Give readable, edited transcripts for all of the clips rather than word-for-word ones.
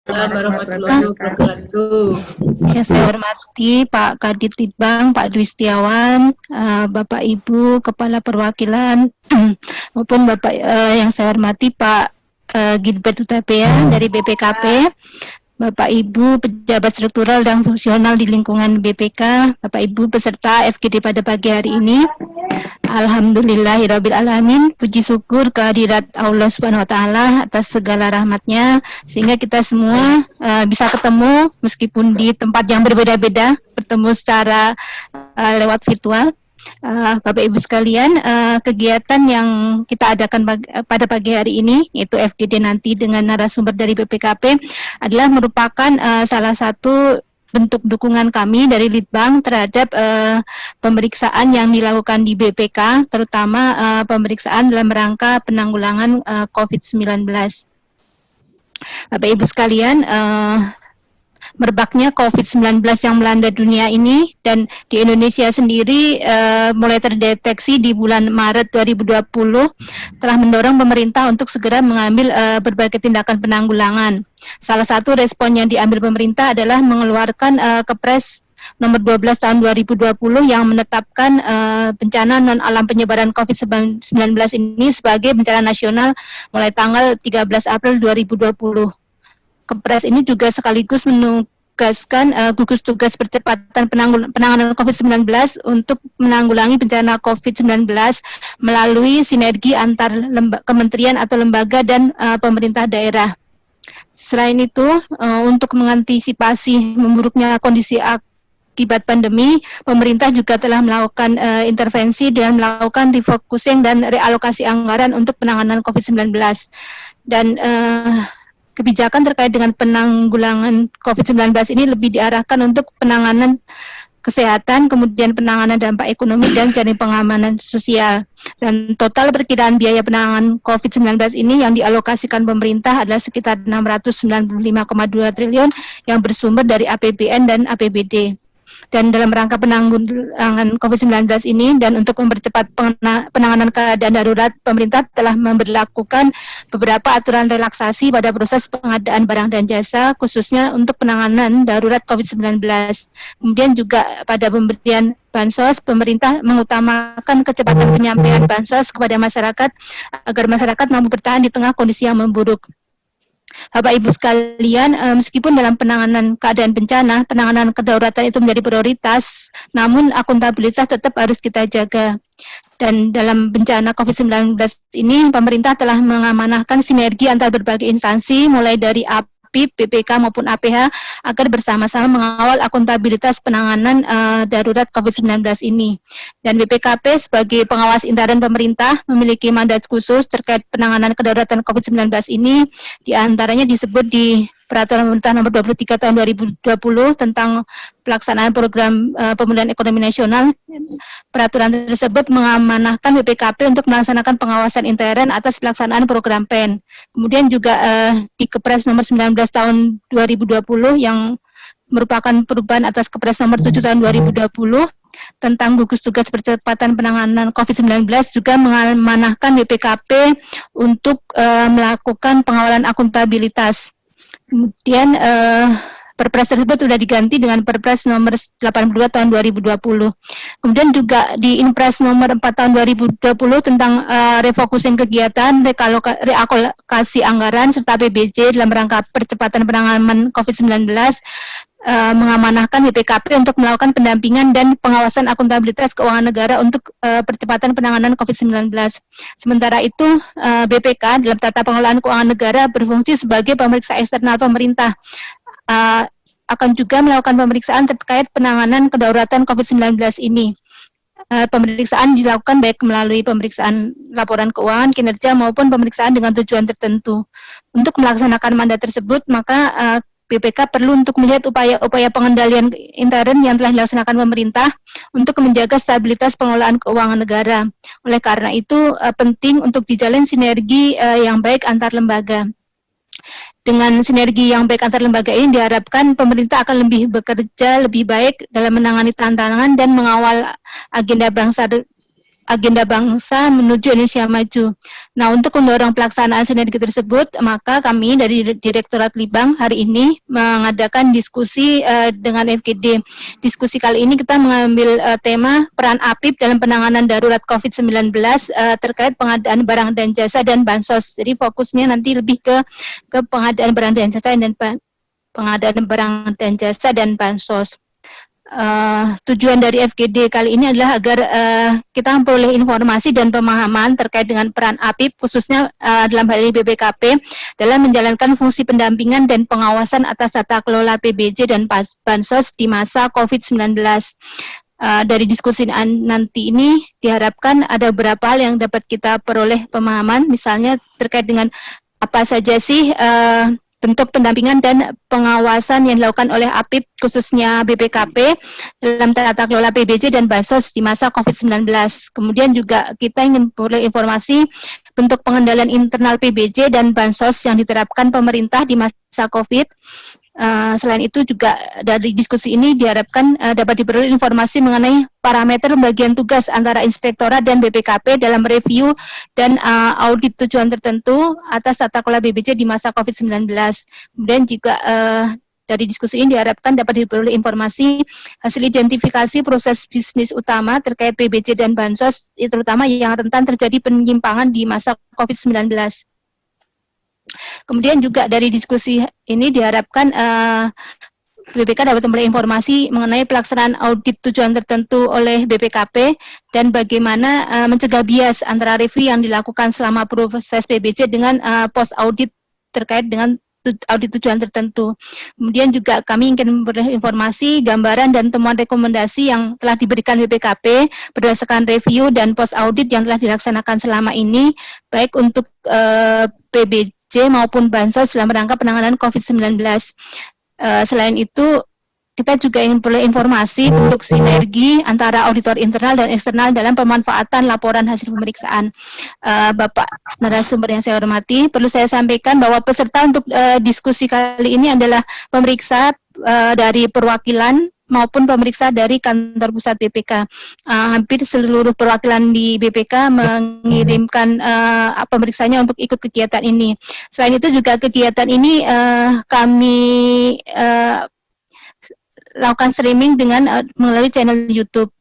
warahmatullahi wabarakatuh. Yang saya hormati Pak Kadit Litbang, Pak Dwi Setiawan, Bapak Ibu Kepala Perwakilan, maupun Bapak yang saya hormati Pak Gilbert Utapea dari BPKP, Bapak Ibu pejabat struktural dan fungsional di lingkungan BPK, Bapak Ibu peserta FGD pada pagi hari ini. Alhamdulillahirabbil alamin, puji syukur kehadirat Allah Subhanahu wa taala atas segala rahmatnya sehingga kita semua bisa ketemu meskipun di tempat yang berbeda-beda, bertemu secara lewat virtual. Bapak Ibu sekalian, kegiatan yang kita adakan pada pagi hari ini yaitu FGD nanti dengan narasumber dari BPKP adalah merupakan salah satu bentuk dukungan kami dari Litbang terhadap pemeriksaan yang dilakukan di BPK, terutama pemeriksaan dalam rangka penanggulangan COVID-19. Bapak Ibu sekalian, merebaknya COVID-19 yang melanda dunia ini dan di Indonesia sendiri mulai terdeteksi di bulan Maret 2020 telah mendorong pemerintah untuk segera mengambil berbagai tindakan penanggulangan. Salah satu respon yang diambil pemerintah adalah mengeluarkan Kepres nomor 12 tahun 2020 yang menetapkan bencana non-alam penyebaran COVID-19 ini sebagai bencana nasional mulai tanggal 13 April 2020. Kepres ini juga sekaligus menugaskan gugus tugas percepatan penanganan COVID-19 untuk menanggulangi bencana COVID-19 melalui sinergi antar kementerian atau lembaga dan pemerintah daerah. Selain itu, untuk mengantisipasi memburuknya kondisi akibat pandemi, pemerintah juga telah melakukan intervensi dengan melakukan refocusing dan realokasi anggaran untuk penanganan COVID-19. Dan kebijakan terkait dengan penanggulangan COVID-19 ini lebih diarahkan untuk penanganan kesehatan, kemudian penanganan dampak ekonomi dan jaring pengamanan sosial. Dan total perkiraan biaya penanganan COVID-19 ini yang dialokasikan pemerintah adalah sekitar 695,2 triliun yang bersumber dari APBN dan APBD. Dan dalam rangka penanggulangan COVID-19 ini dan untuk mempercepat penanganan keadaan darurat, pemerintah telah memberlakukan beberapa aturan relaksasi pada proses pengadaan barang dan jasa, khususnya untuk penanganan darurat COVID-19. Kemudian juga pada pemberian bansos, pemerintah mengutamakan kecepatan penyampaian bansos kepada masyarakat agar masyarakat mampu bertahan di tengah kondisi yang memburuk. Bapak Ibu sekalian, meskipun dalam penanganan keadaan bencana, penanganan kedaulatan itu menjadi prioritas, namun akuntabilitas tetap harus kita jaga. Dan dalam bencana COVID-19 ini, pemerintah telah mengamanahkan sinergi antar berbagai instansi, mulai dari APIP, BPK maupun APH, agar bersama-sama mengawal akuntabilitas penanganan darurat COVID-19 ini. Dan BPKP sebagai pengawas intern pemerintah memiliki mandat khusus terkait penanganan kedaruratan COVID-19 ini, diantaranya disebut di Peraturan Pemerintah Nomor 23 Tahun 2020 tentang pelaksanaan program pemulihan ekonomi nasional. Peraturan tersebut mengamanahkan BPKP untuk melaksanakan pengawasan intern atas pelaksanaan program PEN. Kemudian juga di Kepres Nomor 19 Tahun 2020 yang merupakan perubahan atas Kepres Nomor 7 Tahun 2020 tentang gugus tugas percepatan penanganan COVID-19 juga mengamanahkan BPKP untuk melakukan pengawalan akuntabilitas. Kemudian Perpres tersebut sudah diganti dengan Perpres nomor 82 tahun 2020. Kemudian juga di Inpres nomor 4 tahun 2020 tentang refocusing kegiatan, realokasi anggaran serta PBJ dalam rangka percepatan penanganan COVID-19 mengamanahkan BPKP untuk melakukan pendampingan dan pengawasan akuntabilitas keuangan negara untuk percepatan penanganan COVID-19. Sementara itu, BPK dalam tata pengelolaan keuangan negara berfungsi sebagai pemeriksa eksternal pemerintah. Akan juga melakukan pemeriksaan terkait penanganan kedaulatan COVID-19 ini. Pemeriksaan dilakukan baik melalui pemeriksaan laporan keuangan, kinerja maupun pemeriksaan dengan tujuan tertentu. Untuk melaksanakan mandat tersebut, maka BPK perlu untuk melihat upaya-upaya pengendalian intern yang telah dilaksanakan pemerintah untuk menjaga stabilitas pengelolaan keuangan negara. Oleh karena itu, penting untuk dijalin sinergi yang baik antar lembaga. Dengan sinergi yang baik antar lembaga ini diharapkan pemerintah akan lebih bekerja lebih baik dalam menangani tantangan dan mengawal agenda bangsa agenda bangsa menuju Indonesia maju. Nah, untuk mendorong pelaksanaan sinergi tersebut, maka kami dari Direktorat Litbang hari ini mengadakan diskusi dengan FGD. Diskusi kali ini kita mengambil tema peran APIP dalam penanganan darurat COVID-19 terkait pengadaan barang dan jasa dan bansos. Jadi fokusnya nanti lebih ke pengadaan barang dan jasa dan bansos. Tujuan dari FGD kali ini adalah agar kita memperoleh informasi dan pemahaman terkait dengan peran APIP khususnya dalam hal ini BPKP dalam menjalankan fungsi pendampingan dan pengawasan atas tata kelola PBJ dan bansos di masa COVID-19. Dari diskusi nanti ini diharapkan ada beberapa hal yang dapat kita peroleh pemahaman, misalnya terkait dengan apa saja sih bentuk pendampingan dan pengawasan yang dilakukan oleh APIP khususnya BPKP dalam tata kelola PBJ dan bansos di masa COVID-19. Kemudian juga kita ingin memperoleh informasi bentuk pengendalian internal PBJ dan bansos yang diterapkan pemerintah di masa COVID. Selain itu juga dari diskusi ini diharapkan dapat diperoleh informasi mengenai parameter pembagian tugas antara Inspektorat dan BPKP dalam review dan audit tujuan tertentu atas tata kelola BBJ di masa COVID-19. Kemudian juga dari diskusi ini diharapkan dapat diperoleh informasi hasil identifikasi proses bisnis utama terkait PBJ dan bansos, terutama yang rentan terjadi penyimpangan di masa COVID-19. Kemudian juga dari diskusi ini diharapkan BPK dapat memperoleh informasi mengenai pelaksanaan audit tujuan tertentu oleh BPKP dan bagaimana mencegah bias antara review yang dilakukan selama proses PBJ dengan post audit terkait dengan audit tujuan tertentu. Kemudian juga kami ingin memperoleh informasi, gambaran dan temuan rekomendasi yang telah diberikan BPKP berdasarkan review dan post audit yang telah dilaksanakan selama ini, baik untuk PBJ maupun bansos dalam rangka penanganan COVID-19. Selain itu, kita juga ingin peroleh informasi untuk sinergi antara auditor internal dan eksternal dalam pemanfaatan laporan hasil pemeriksaan. Bapak narasumber yang saya hormati, perlu saya sampaikan bahwa peserta untuk diskusi kali ini adalah pemeriksa dari perwakilan maupun pemeriksa dari kantor pusat BPK. Hampir seluruh perwakilan di BPK mengirimkan pemeriksanya untuk ikut kegiatan ini. Selain itu juga kegiatan ini kami lakukan streaming dengan melalui channel YouTube.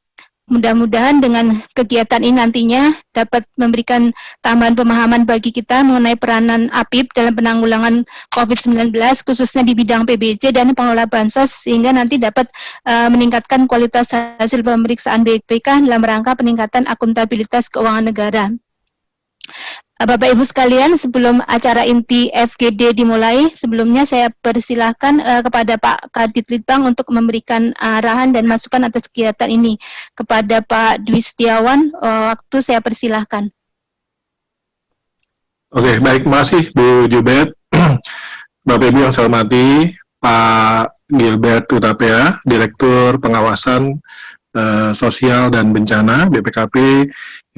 Mudah-mudahan dengan kegiatan ini nantinya dapat memberikan tambahan pemahaman bagi kita mengenai peranan APIP dalam penanggulangan COVID-19 khususnya di bidang PBJ dan pengelola bansos sehingga nanti dapat meningkatkan kualitas hasil pemeriksaan BPK dalam rangka peningkatan akuntabilitas keuangan negara. Bapak Ibu sekalian, sebelum acara inti FGD dimulai, sebelumnya saya persilahkan kepada Pak Kadit Litbang untuk memberikan arahan dan masukan atas kegiatan ini. Kepada Pak Dwi Setiawan, waktu saya persilahkan. Oke, baik, terima kasih Bu Jubet. Bapak Ibu yang saya hormati, Pak Gilbert Utapea, Direktur Pengawasan Sosial dan Bencana BPKP,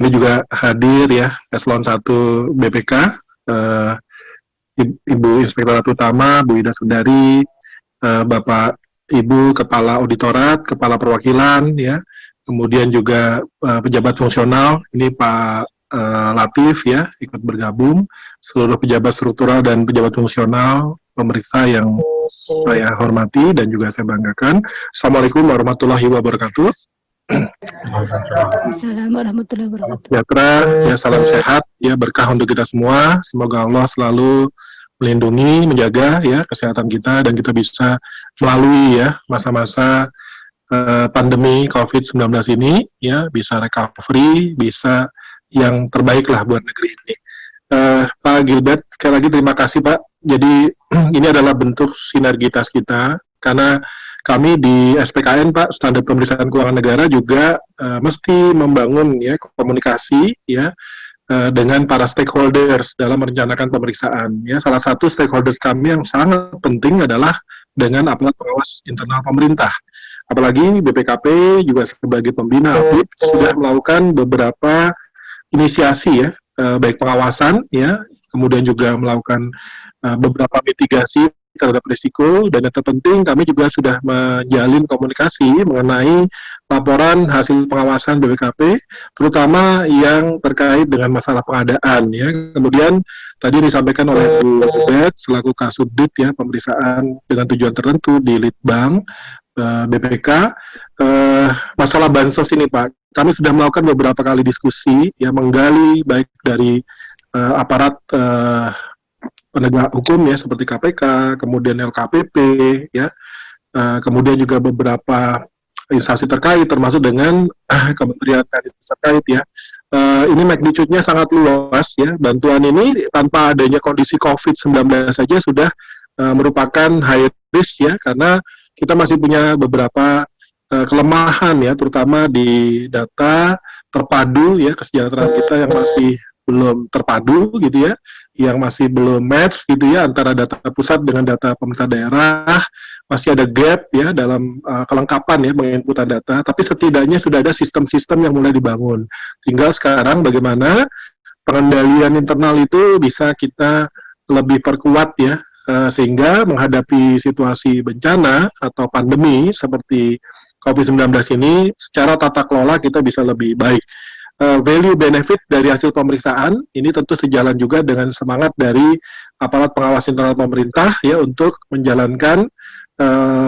ini juga hadir ya, Eselon 1 BPK, Ibu Inspektorat Utama, Bu Ida Sundari, Bapak Ibu Kepala Auditorat, Kepala Perwakilan, ya, kemudian juga pejabat fungsional, ini Pak Latif ya, ikut bergabung, seluruh pejabat struktural dan pejabat fungsional, pemeriksa yang saya hormati dan juga saya banggakan. Assalamualaikum warahmatullahi wabarakatuh. Assalamualaikum warahmatullahi wabarakatuh. Sejahtera, ya, salam sehat, ya, berkah untuk kita semua. Semoga Allah selalu melindungi, menjaga ya kesehatan kita dan kita bisa melalui ya masa-masa pandemi COVID-19 ini ya bisa recovery, bisa yang terbaik lah buat negeri ini. Pak Gilbert, sekali lagi terima kasih Pak. Jadi ini adalah bentuk sinergitas kita karena kami di SPKN Pak, Standar Pemeriksaan Keuangan Negara juga mesti membangun ya komunikasi ya dengan para stakeholders dalam merencanakan pemeriksaan. Ya, salah satu stakeholders kami yang sangat penting adalah dengan aparat pengawas internal pemerintah. Apalagi BPKP juga sebagai pembina APIP sudah melakukan beberapa inisiasi ya, baik pengawasan ya, kemudian juga melakukan beberapa mitigasi terhadap risiko, dan yang terpenting kami juga sudah menjalin komunikasi mengenai laporan hasil pengawasan BPKP, terutama yang terkait dengan masalah pengadaan ya. Kemudian tadi disampaikan oleh Bu Ubed selaku Kasubdit ya, pemeriksaan dengan tujuan tertentu di Litbang BPK, masalah bansos ini Pak, kami sudah melakukan beberapa kali diskusi ya, menggali baik dari aparat penegak hukum ya seperti KPK, kemudian LKPP ya, kemudian juga beberapa instansi terkait termasuk dengan kementerian terkait ya. Ini magnitude-nya sangat luas ya. Bantuan ini tanpa adanya kondisi COVID-19 saja sudah merupakan high risk ya, karena kita masih punya beberapa kelemahan ya, terutama di data terpadu ya, kesejahteraan kita yang masih belum terpadu gitu ya, yang masih belum match gitu ya antara data pusat dengan data pemerintah daerah. Masih ada gap ya dalam kelengkapan ya menginputan data, tapi setidaknya sudah ada sistem-sistem yang mulai dibangun. Tinggal sekarang bagaimana pengendalian internal itu bisa kita lebih perkuat ya, sehingga menghadapi situasi bencana atau pandemi seperti COVID-19 ini secara tata kelola kita bisa lebih baik. Value benefit dari hasil pemeriksaan ini tentu sejalan juga dengan semangat dari aparat pengawas internal pemerintah ya untuk menjalankan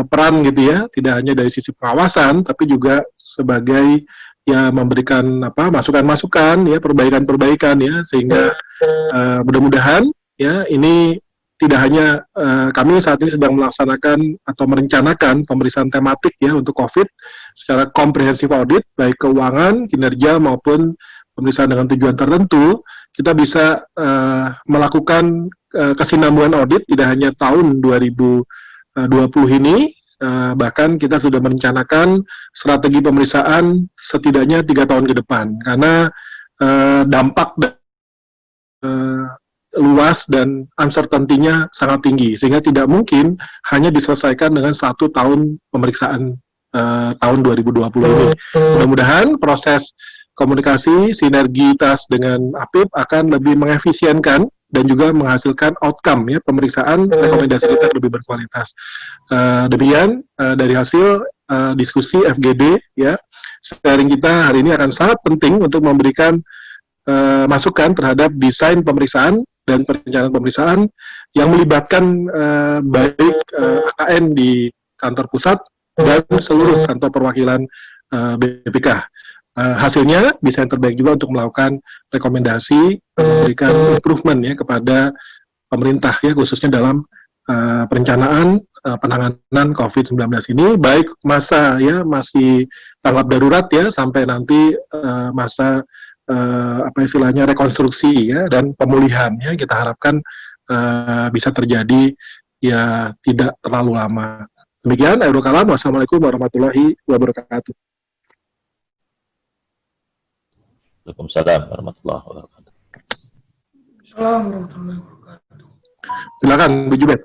peran gitu ya, tidak hanya dari sisi pengawasan tapi juga sebagai ya memberikan masukan-masukan ya, perbaikan-perbaikan ya, sehingga mudah-mudahan ya ini tidak hanya kami saat ini sedang melaksanakan atau merencanakan pemeriksaan tematik ya untuk COVID secara komprehensif audit, baik keuangan, kinerja maupun pemeriksaan dengan tujuan tertentu. Kita bisa melakukan kesinambungan audit tidak hanya tahun 2020 ini, bahkan kita sudah merencanakan strategi pemeriksaan setidaknya 3 tahun ke depan, karena dampak luas dan uncertainty-nya sangat tinggi, sehingga tidak mungkin hanya diselesaikan dengan 1 tahun pemeriksaan tahun 2020 ini. Mudah-mudahan proses komunikasi, sinergitas dengan APIP akan lebih mengefisienkan dan juga menghasilkan outcome ya, pemeriksaan rekomendasi kita lebih berkualitas. Demikian dari hasil diskusi FGD ya, sharing kita hari ini akan sangat penting untuk memberikan masukan terhadap desain pemeriksaan dan perencanaan pemeriksaan yang melibatkan baik AKN di kantor pusat dan seluruh kantor perwakilan BPK. Hasilnya bisa yang terbaik juga untuk melakukan rekomendasi, memberikan improvement ya kepada pemerintah ya, khususnya dalam perencanaan penanganan COVID-19 ini, baik masa ya masih tanggap darurat ya sampai nanti masa istilahnya rekonstruksi ya dan pemulihan ya, kita harapkan bisa terjadi ya tidak terlalu lama. Demikian, akhirul kalam. Wassalamualaikum warahmatullahi wabarakatuh. Waalaikumsalam warahmatullahi wabarakatuh. Assalamualaikum warahmatullahi wabarakatuh. Silakan Bu Jubed.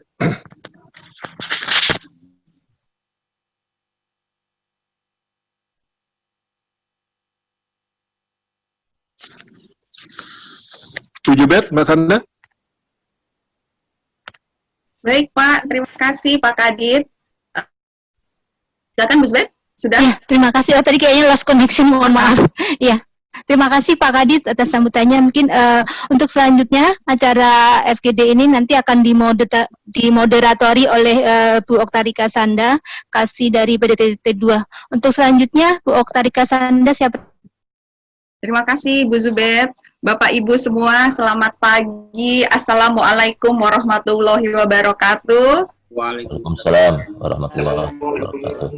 Bu Jubed, Mbak Sanda. Baik Pak, terima kasih Pak Kadit. Silakan Bu Zubed, sudah? Ya, terima kasih. Oh, tadi kayaknya lost connection, mohon maaf. Ya, terima kasih Pak Kadit atas sambutannya. Mungkin untuk selanjutnya acara FGD ini nanti akan dimoderatori oleh Bu Oktarika Sanda, kasih dari PDTT 2. Untuk selanjutnya Bu Oktarika Sanda siapa? Terima kasih Bu Zubed. Bapak Ibu semua, selamat pagi. Assalamualaikum warahmatullahi wabarakatuh. Waalaikumsalam warahmatullahi wabarakatuh.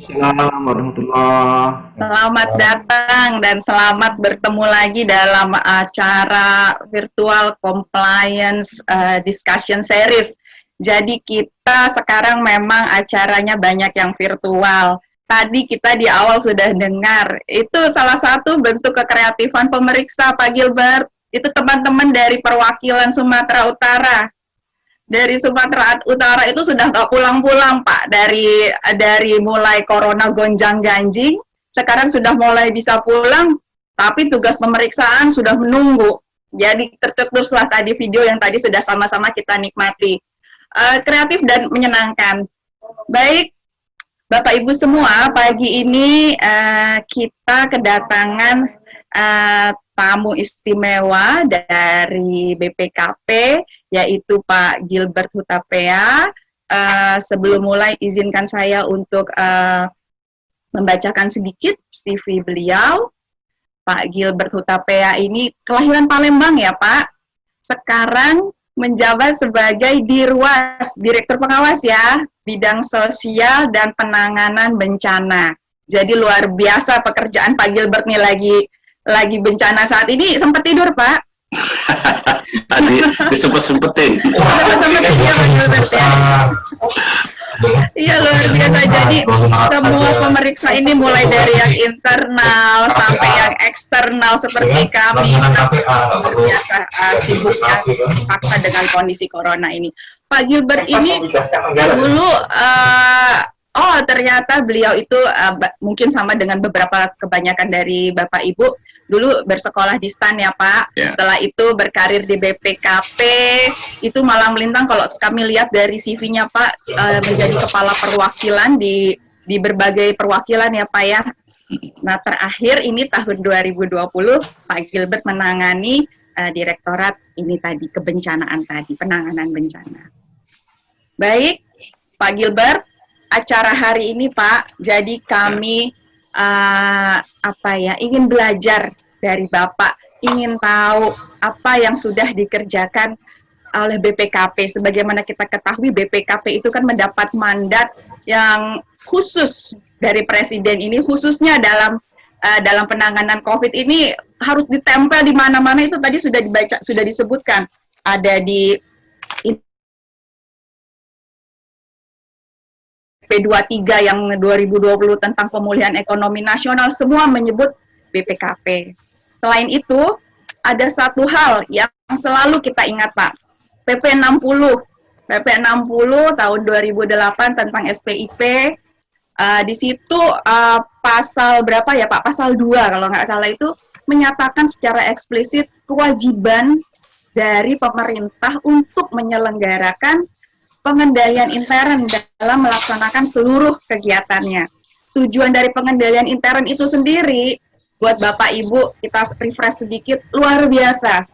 Selamat datang dan selamat bertemu lagi dalam acara virtual compliance discussion series. Jadi kita sekarang memang acaranya banyak yang virtual. Tadi kita di awal sudah dengar, itu salah satu bentuk kekreatifan pemeriksa Pak Gilbert. Itu teman-teman dari perwakilan Sumatera Utara. Dari Sumatera Utara itu sudah nggak pulang-pulang Pak, dari mulai corona gonjang-ganjing, sekarang sudah mulai bisa pulang, tapi tugas pemeriksaan sudah menunggu. Jadi tercetuslah tadi video yang tadi sudah sama-sama kita nikmati. kreatif dan menyenangkan. Baik, Bapak Ibu semua, pagi ini kita kedatangan tamu istimewa dari BPKP, yaitu Pak Gilbert Hutapea. Sebelum mulai, izinkan saya untuk membacakan sedikit CV beliau. Pak Gilbert Hutapea ini kelahiran Palembang ya Pak. Sekarang menjabat sebagai Dirwas, Direktur Pengawas ya, bidang sosial dan penanganan bencana. Jadi luar biasa pekerjaan Pak Gilbert nih, lagi bencana saat ini. Sempat tidur Pak? Tadi disempet-sempetin. Iya, luar biasa. Jadi semua pemeriksa ini mulai dari yang internal sampai yang eksternal seperti kami biasa sibuknya dipaksa dengan kondisi corona ini. Pak Gilbert ini dulu ternyata beliau itu mungkin sama dengan kebanyakan dari Bapak Ibu, dulu bersekolah di STAN ya Pak. Setelah itu berkarir di BPKP, itu malang melintang kalau kami lihat dari CV-nya Pak, menjadi kepala perwakilan di berbagai perwakilan ya Pak ya. Nah terakhir ini tahun 2020 Pak Gilbert menangani direktorat ini tadi, kebencanaan tadi, penanganan bencana. Baik, Pak Gilbert, acara hari ini Pak, jadi kami ingin belajar dari Bapak, ingin tahu apa yang sudah dikerjakan oleh BPKP. Sebagaimana kita ketahui, BPKP itu kan mendapat mandat yang khusus dari Presiden ini, khususnya dalam penanganan COVID ini harus ditempel di mana-mana. Itu tadi sudah dibaca, sudah disebutkan, ada di P23 yang 2020 tentang pemulihan ekonomi nasional, semua menyebut BPKP. Selain itu, ada satu hal yang selalu kita ingat Pak, PP 60 tahun 2008 tentang SPIP. Di situ pasal berapa ya Pak? Pasal 2 kalau nggak salah, itu menyatakan secara eksplisit kewajiban dari pemerintah untuk menyelenggarakan pengendalian intern dalam melaksanakan seluruh kegiatannya. Tujuan dari pengendalian intern itu sendiri, buat Bapak Ibu, kita refresh sedikit, luar biasa.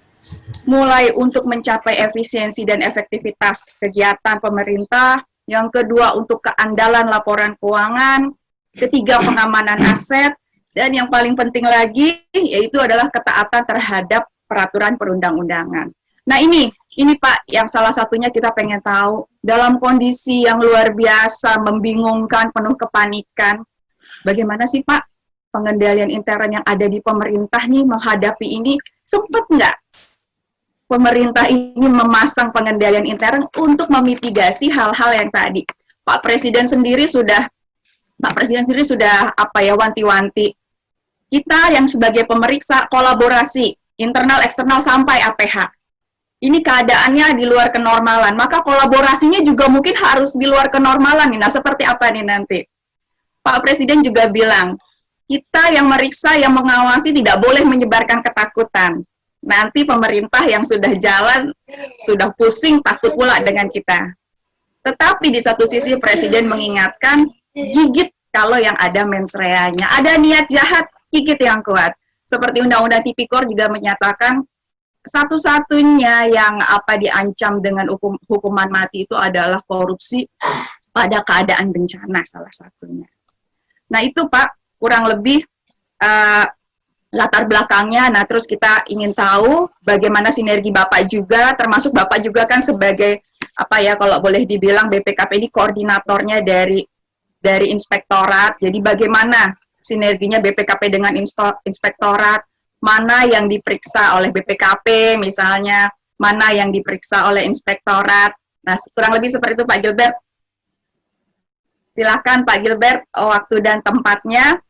Mulai untuk mencapai efisiensi dan efektivitas kegiatan pemerintah, yang kedua untuk keandalan laporan keuangan, ketiga pengamanan aset, dan yang paling penting lagi yaitu adalah ketaatan terhadap peraturan perundang-undangan. Nah ini Pak, yang salah satunya kita pengen tahu, dalam kondisi yang luar biasa, membingungkan, penuh kepanikan, bagaimana sih Pak pengendalian intern yang ada di pemerintah nih menghadapi ini? Sempat nggak pemerintah ini memasang pengendalian intern untuk memitigasi hal-hal yang tadi? Pak Presiden sendiri sudah wanti-wanti. Kita yang sebagai pemeriksa kolaborasi internal, eksternal sampai APH. Ini keadaannya di luar kenormalan, maka kolaborasinya juga mungkin harus di luar kenormalan. Nah, seperti apa nih nanti? Pak Presiden juga bilang, kita yang meriksa, yang mengawasi tidak boleh menyebarkan ketakutan. Nanti pemerintah yang sudah jalan, sudah pusing, takut pula dengan kita. Tetapi di satu sisi Presiden mengingatkan, gigit kalau yang ada mens reanya. Ada niat jahat, gigit yang kuat. Seperti Undang-Undang Tipikor juga menyatakan, satu-satunya yang diancam dengan hukuman mati itu adalah korupsi pada keadaan bencana, salah satunya. Nah itu Pak, kurang lebih latar belakangnya. Nah terus kita ingin tahu bagaimana sinergi Bapak juga, termasuk Bapak juga kan sebagai kalau boleh dibilang BPKP ini koordinatornya dari inspektorat. Jadi bagaimana sinerginya BPKP dengan inspektorat? Mana yang diperiksa oleh BPKP misalnya, mana yang diperiksa oleh inspektorat. Nah, kurang lebih seperti itu Pak Gilbert. Silakan Pak Gilbert, waktu dan tempatnya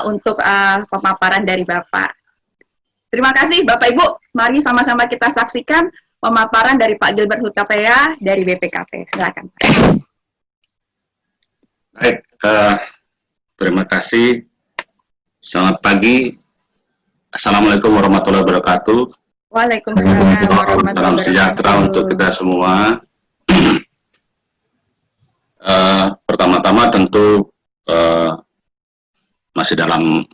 untuk pemaparan dari Bapak. Terima kasih Bapak Ibu, mari sama-sama kita saksikan pemaparan dari Pak Gilbert Hutapea dari BPKP. Silakan. Baik, terima kasih. Selamat pagi. Assalamualaikum warahmatullahi wabarakatuh. Waalaikumsalam warahmatullahi wabarakatuh. Salam sejahtera untuk kita semua. Pertama-tama tentu masih dalam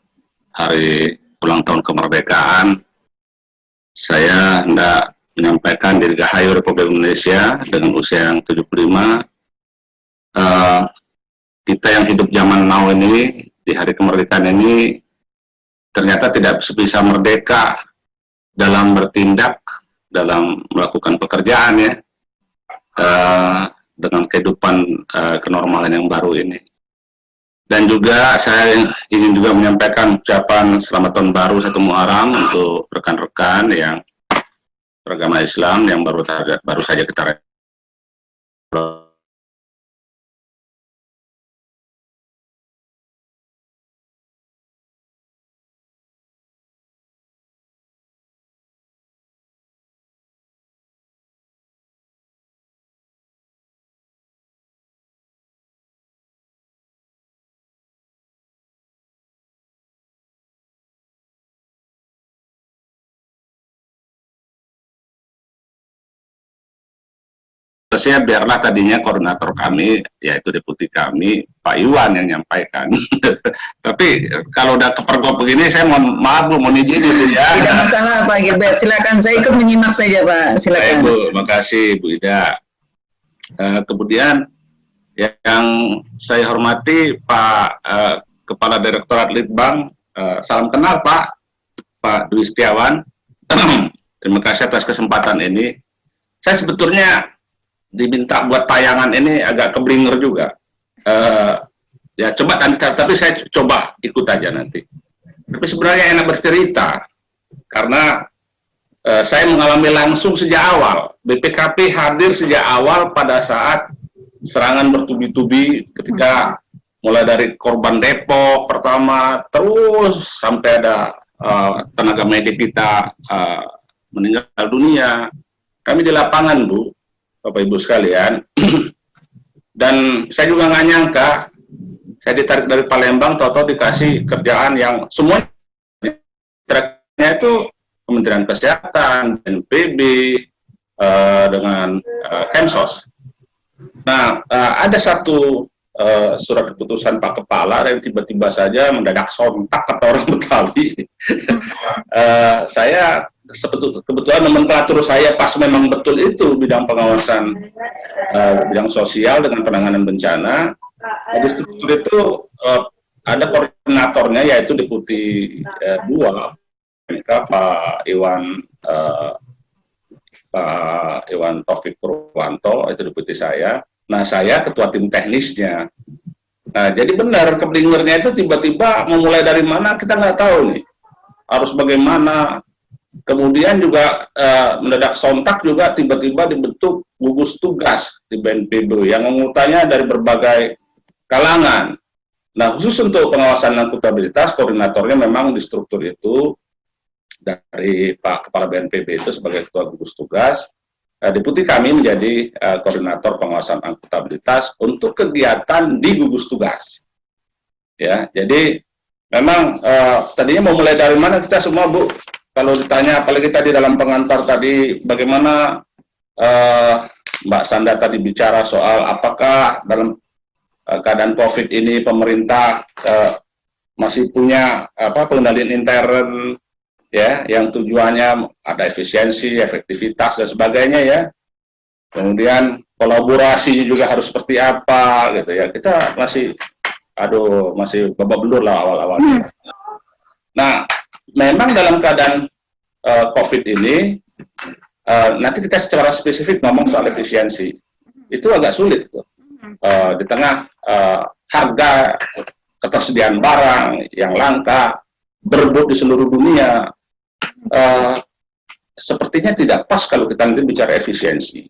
hari ulang tahun kemerdekaan, saya hendak menyampaikan Dirgahayu Republik Indonesia dengan usia yang 75. Kita yang hidup zaman now ini, di hari kemerdekaan ini, ternyata tidak bisa merdeka dalam bertindak, dalam melakukan pekerjaan ya, dengan kehidupan kenormalan yang baru ini. Dan juga saya ingin juga menyampaikan ucapan selamat tahun baru 1 Muharram untuk rekan-rekan yang beragama Islam yang baru saja kita saya biarlah tadinya koordinator kami, yaitu deputi kami, Pak Iwan yang menyampaikan. Tapi kalau udah kepergok begini, saya mohon maaf Bu, mohon izin Bu ya. Tidak masalah Pak Gilbert, silakan saya ikut menyimak saja Pak, silakan. Baik Bu, makasih Bu Ida. Kemudian yang saya hormati Pak Kepala Direktorat Litbang, salam kenal Pak Dwi Setiawan. Terima kasih atas kesempatan ini. Saya sebetulnya diminta buat tayangan ini agak keblinger juga. Ya coba tapi saya coba ikut aja nanti. Tapi sebenarnya enak bercerita karena saya mengalami langsung sejak awal. BPKP hadir sejak awal pada saat serangan bertubi-tubi ketika mulai dari korban Depok pertama terus sampai ada tenaga medik kita meninggal dunia. Kami di lapangan Bu, Bapak Ibu sekalian, dan saya juga nggak nyangka, saya ditarik dari Palembang, toto dikasih kerjaan yang semuanya itu Kementerian Kesehatan, BNPB, dengan Kemsos. Nah, ada satu surat keputusan Pak Kepala yang tiba-tiba saja mendadak sontak kata orang Betawi. Saya kebetulan nomenklatur saya pas memang betul itu bidang pengawasan bidang sosial dengan penanganan bencana. Di struktur itu ada koordinatornya yaitu Deputi 2 Pak Iwan Taufik Purwanto, itu deputi saya. Nah, saya ketua tim teknisnya. Nah, jadi benar keblingernya itu tiba-tiba memulai dari mana kita nggak tahu nih. Harus bagaimana. Kemudian juga mendadak sontak juga tiba-tiba dibentuk gugus tugas di BNPB yang mengutanya dari berbagai kalangan. Nah, khusus untuk pengawasan akuntabilitas, koordinatornya memang di struktur itu dari Pak Kepala BNPB itu sebagai ketua gugus tugas. Deputi kami menjadi koordinator pengawasan akuntabilitas untuk kegiatan di gugus tugas. Ya, jadi memang tadinya mau mulai dari mana kita semua Bu? Kalau ditanya, apalagi tadi dalam pengantar tadi, bagaimana Mbak Sanda tadi bicara soal apakah dalam keadaan COVID ini pemerintah masih punya pengendalian intern, ya, yang tujuannya ada efisiensi, efektivitas dan sebagainya ya. Kemudian kolaborasinya juga harus seperti apa, gitu ya. Kita masih, masih babak belur lah awal-awalnya. Nah, memang dalam keadaan COVID ini, nanti kita secara spesifik ngomong soal efisiensi, itu agak sulit tuh. Di tengah harga ketersediaan barang yang langka, berebut di seluruh dunia, sepertinya tidak pas kalau kita nanti bicara efisiensi.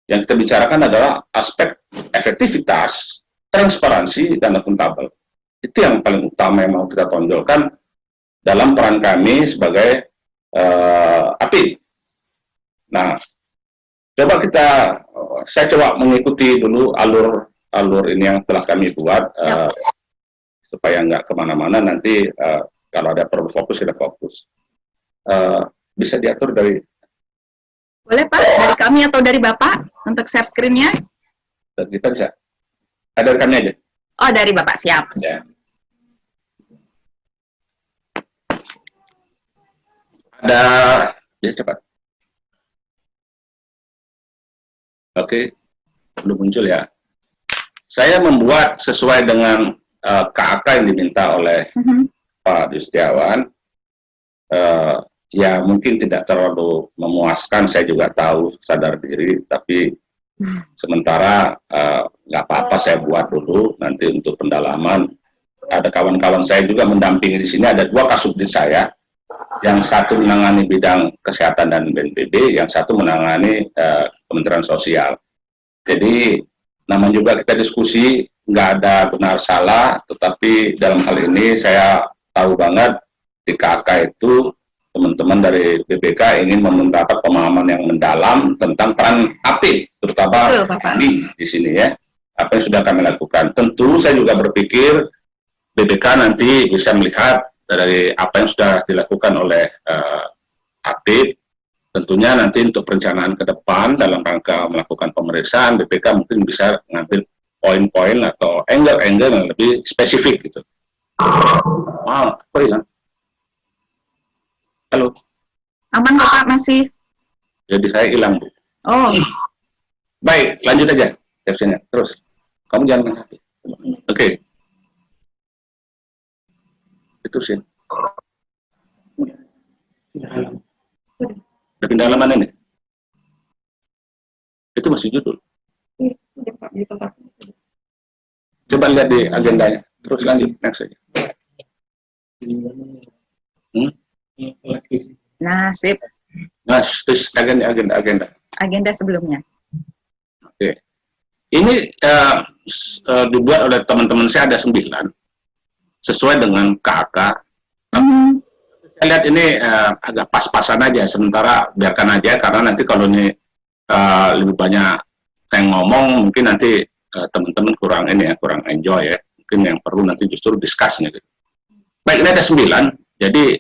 Yang kita bicarakan adalah aspek efektivitas, transparansi, dan akuntabel. Itu yang paling utama yang mau kita tonjolkan dalam peran kami sebagai APID. Nah, saya coba mengikuti dulu alur ini yang telah kami buat, supaya nggak kemana-mana, nanti kalau ada perlu fokus, kita fokus. Bisa diatur dari... Boleh Pak, dari kami atau dari Bapak? untuk share screen-nya. Dan kita bisa. Ada rekannya aja. Oh, dari Bapak, siap. Ya. Ada, ya cepat. Oke, belum muncul ya. Saya membuat sesuai dengan KAK yang diminta oleh Pak Yustiawan. Ya mungkin tidak terlalu memuaskan, saya juga tahu, sadar diri, tapi sementara nggak apa-apa saya buat dulu, nanti untuk pendalaman. Ada kawan-kawan saya juga mendampingi di sini, ada 2 kasubdit saya, yang satu menangani bidang kesehatan dan BNPB, yang satu menangani Kementerian Sosial. Jadi namanya juga kita diskusi, nggak ada benar salah, tetapi dalam hal ini saya tahu banget di KAK itu teman-teman dari BPK ingin mendapat pemahaman yang mendalam tentang peran APIP, terutama di sini ya, apa yang sudah kami lakukan. Tentu saya juga berpikir BPK nanti bisa melihat dari apa yang sudah dilakukan oleh APIP. Tentunya nanti untuk perencanaan ke depan dalam rangka melakukan pemeriksaan, BPK mungkin bisa mengambil poin-poin atau angle-angle yang lebih spesifik gitu. Halo. Aman Bapak masih? Jadi saya hilang, Bu. Oh. Baik, lanjut aja captionnya. Terus. Kamu jangan main HP. Oke. Itu sih. Udah pindah halaman ini? Itu masih judul. Coba lihat di agendanya. Terus lanjut, next aja. Nah, sip. Nah, terus agenda. Agenda sebelumnya. Oke. Ini dibuat oleh teman-teman saya ada 9 sesuai dengan KAK. Saya lihat ini agak pas-pasan aja, sementara biarkan aja karena nanti kalau ini lebih banyak yang ngomong mungkin nanti teman-teman kurang enjoy ya. Mungkin yang perlu nanti justru discuss-nya gitu. Baik, ini ada 9. Jadi,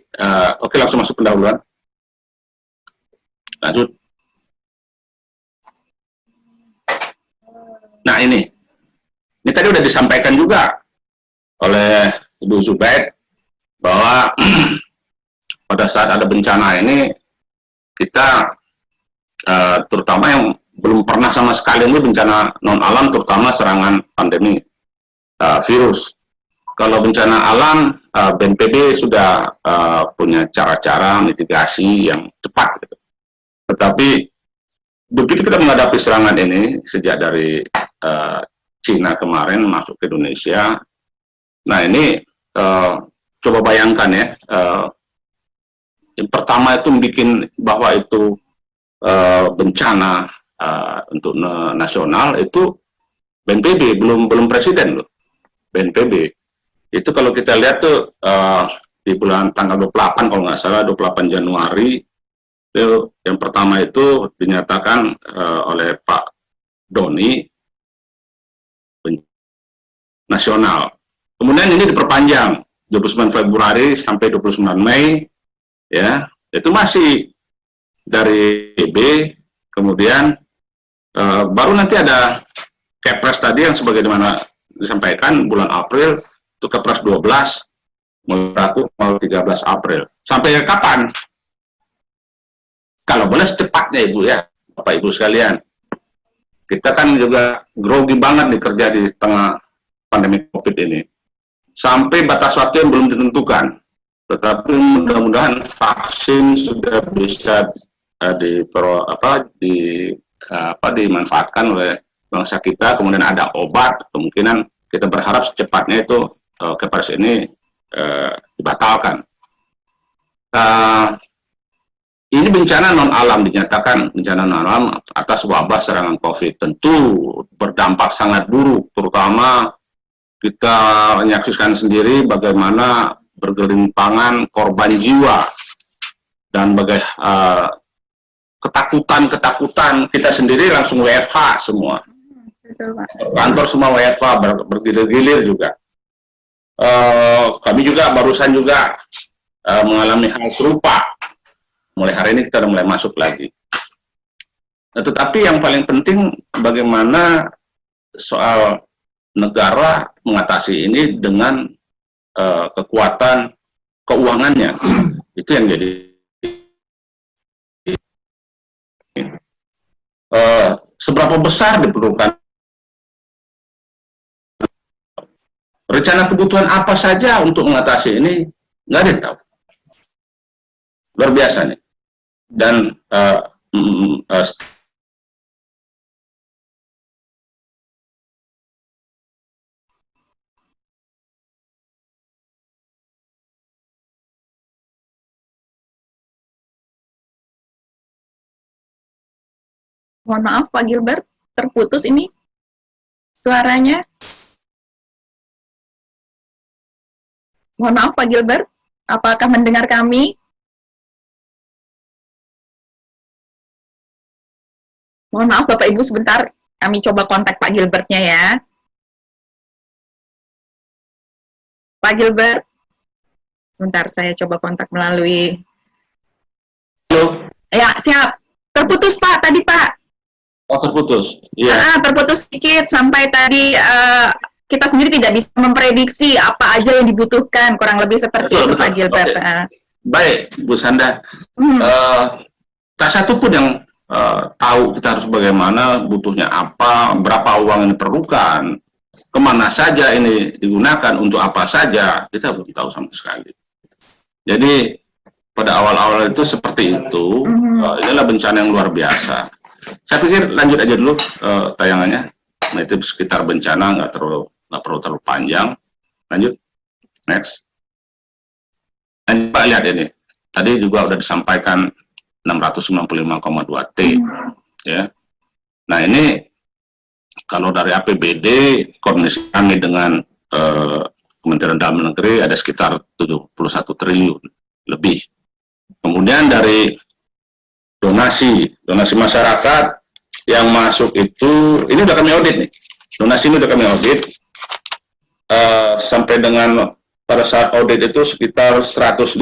oke, langsung masuk pendahuluan. Lanjut. Nah, ini tadi udah disampaikan juga oleh Ibu Zubaid bahwa pada saat ada bencana ini, kita terutama yang belum pernah sama sekali ini bencana non-alam, terutama serangan pandemi virus. Kalau bencana alam, BNPB sudah punya cara-cara mitigasi yang cepat. Gitu. Tetapi begitu kita menghadapi serangan ini, sejak dari Cina kemarin masuk ke Indonesia, nah ini coba bayangkan ya, yang pertama itu bikin bahwa itu bencana untuk nasional itu BNPB, belum presiden loh, BNPB. Itu kalau kita lihat tuh di bulan tanggal 28 kalau nggak salah 28 Januari itu yang pertama itu dinyatakan oleh Pak Doni nasional. Kemudian ini diperpanjang 29 Februari sampai 29 Mei ya. Itu masih dari B, kemudian baru nanti ada Kepres tadi yang sebagaimana disampaikan bulan April itu Kepres 12 berlaku 13 April. Sampai kapan? Kalau boleh secepatnya Ibu ya, Bapak Ibu sekalian. Kita kan juga grogi banget nih kerja di tengah pandemi COVID ini. Sampai batas waktu yang belum ditentukan. Tetapi mudah-mudahan vaksin sudah bisa dimanfaatkan oleh bangsa kita, kemudian ada obat, kemungkinan kita berharap secepatnya itu Kepres ini dibatalkan. Ini bencana non-alam, dinyatakan bencana non-alam atas wabah serangan COVID. Tentu berdampak sangat buruk, terutama kita menyaksikan sendiri bagaimana bergelimpangan korban jiwa dan ketakutan kita sendiri langsung WFH semua. Kantor semua WFH, bergilir-gilir juga. Kami juga barusan juga mengalami hal serupa. Mulai hari ini kita sudah mulai masuk lagi. Nah, tetapi yang paling penting bagaimana soal negara mengatasi ini dengan kekuatan keuangannya. Itu yang jadi seberapa besar diperlukan, rencana kebutuhan apa saja untuk mengatasi ini, nggak ada yang tahu. Luar biasa nih. Dan Mohon maaf Pak Gilbert, terputus ini suaranya. Mohon maaf Pak Gilbert, apakah mendengar kami? Mohon maaf Bapak Ibu sebentar, kami coba kontak Pak Gilbertnya ya. Pak Gilbert, sebentar saya coba kontak melalui. halo, Ya, siap. Terputus Pak tadi Pak. oh terputus. Iya. Terputus sedikit sampai tadi kita sendiri tidak bisa memprediksi apa aja yang dibutuhkan, kurang lebih seperti Betul, itu betul. Pak Gilbert. Oke. Baik, Bu Sanda. Tak satu pun yang tahu kita harus bagaimana, butuhnya apa, berapa uang yang diperlukan, kemana saja ini digunakan, untuk apa saja, kita belum tahu sama sekali. Jadi pada awal-awal itu seperti itu, inilah bencana yang luar biasa. Saya pikir lanjut aja dulu tayangannya. Nah, itu sekitar bencana, nggak perlu terlalu panjang. Lanjut, next. Dan Pak lihat ini, tadi juga udah disampaikan 695,2 T, ya. Nah ini kalau dari APBD koordinasi kami dengan Kementerian Dalam Negeri ada sekitar 71 triliun lebih. Kemudian dari donasi masyarakat yang masuk itu, ini udah kami audit nih, donasi ini udah kami audit, sampai dengan pada saat audit itu sekitar 155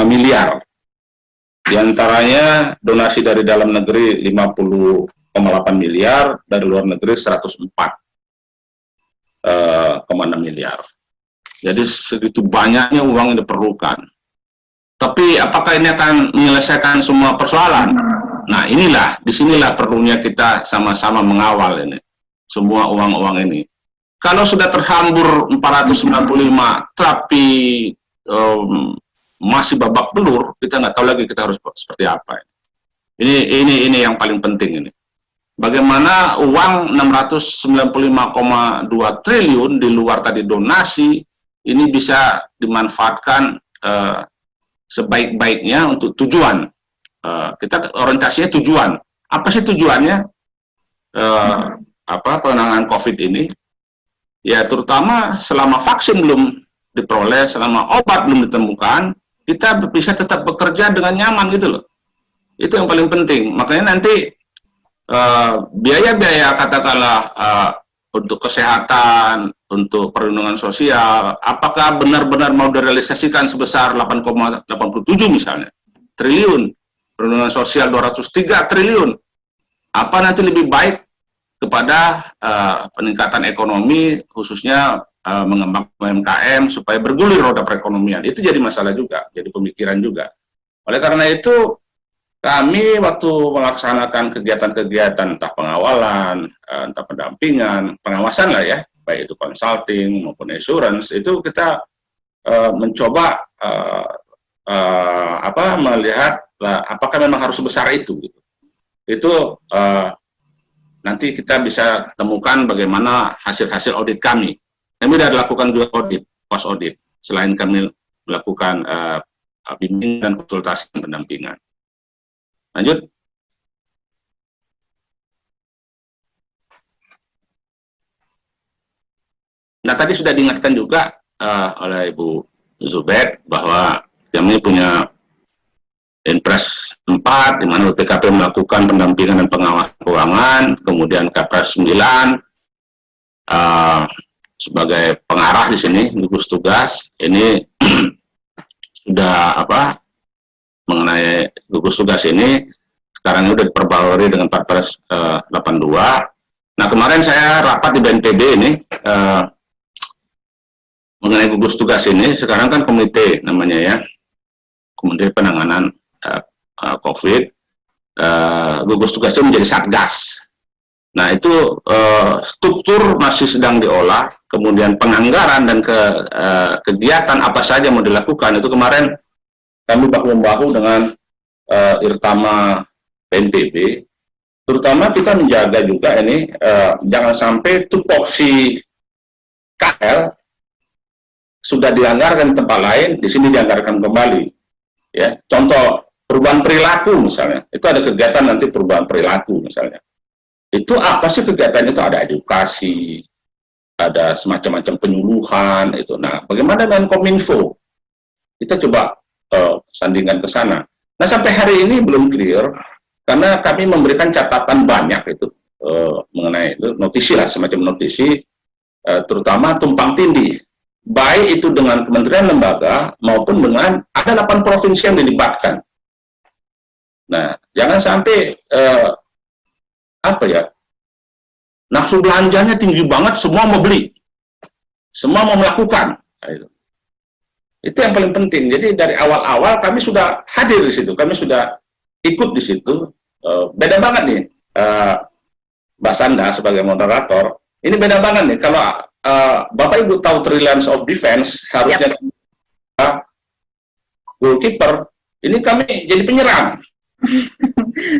miliar, di antaranya donasi dari dalam negeri 50,8 miliar, dari luar negeri 104,6 miliar. Jadi segitu banyaknya uang yang diperlukan. Tapi apakah ini akan menyelesaikan semua persoalan? Nah inilah, disinilah perlunya kita sama-sama mengawal ini, semua uang-uang ini. Kalau sudah terhambur 495, tapi masih babak belur, kita nggak tahu lagi kita harus seperti apa. Ini yang paling penting ini. Bagaimana uang 695,2 triliun di luar tadi donasi, ini bisa dimanfaatkan sebaik-baiknya untuk tujuan. Kita orientasinya tujuan. Apa sih tujuannya? Penanganan COVID ini? Ya terutama selama vaksin belum diperoleh, selama obat belum ditemukan, kita bisa tetap bekerja dengan nyaman gitu loh. Itu yang paling penting. Makanya nanti biaya-biaya katakanlah untuk kesehatan, untuk perlindungan sosial, apakah benar-benar mau direalisasikan sebesar 8,87 misalnya triliun, perlindungan sosial 203 triliun, apa nanti lebih baik kepada peningkatan ekonomi, khususnya mengembangkan UMKM supaya bergulir roda perekonomian. Itu jadi masalah juga, jadi pemikiran juga. Oleh karena itu, kami waktu melaksanakan kegiatan-kegiatan, entah pengawalan, entah pendampingan, pengawasan lah ya, baik itu consulting maupun assurance, itu kita mencoba melihat apakah memang harus sebesar itu. Gitu. Itu nanti kita bisa temukan bagaimana hasil-hasil audit kami. Kami sudah lakukan juga audit, post audit, selain kami melakukan bimbingan dan konsultasi dan pendampingan. Lanjut. Nah, tadi sudah diingatkan juga oleh Ibu Zubed bahwa kami punya Inpres 4, di mana BPKP melakukan pendampingan dan pengawasan keuangan, kemudian Kepres 9 sebagai pengarah di sini, gugus tugas. Ini sudah mengenai gugus tugas ini sekarang ini udah diperbarui dengan Perpres 82. Nah, kemarin saya rapat di BNPB ini mengenai gugus tugas ini. Sekarang kan komite namanya ya, Komite Penanganan COVID. Gugus tugas itu menjadi satgas. Nah, itu struktur masih sedang diolah, kemudian penganggaran dan kegiatan apa saja yang mau dilakukan itu kemarin kami bahu-membahu dengan Irtama BNPB. Terutama kita menjaga juga ini jangan sampai tupoksi KL sudah dianggarkan di tempat lain, di sini dianggarkan kembali. Ya, contoh perubahan perilaku misalnya, itu ada kegiatan nanti perubahan perilaku misalnya. Itu apa sih kegiatan itu? Ada edukasi, ada semacam-macam penyuluhan itu. Nah, bagaimana dengan Kominfo? Kita coba sandingkan ke sana. Nah, sampai hari ini belum clear karena kami memberikan catatan banyak itu mengenai itu, notisi lah, semacam notisi, terutama tumpang tindih, baik itu dengan kementerian lembaga maupun dengan ada 8 provinsi yang dilibatkan. Nah, jangan sampai apa ya, nafsu belanjanya tinggi banget, semua mau beli, semua mau melakukan. Nah, itu yang paling penting. Jadi dari awal-awal kami sudah hadir di situ, kami sudah ikut di situ. Beda banget nih, Mbak Sanda sebagai moderator. Ini beda banget nih. Kalau Bapak Ibu tahu Trillions of Defense, harusnya goalkeeper. Ini kami jadi penyerang.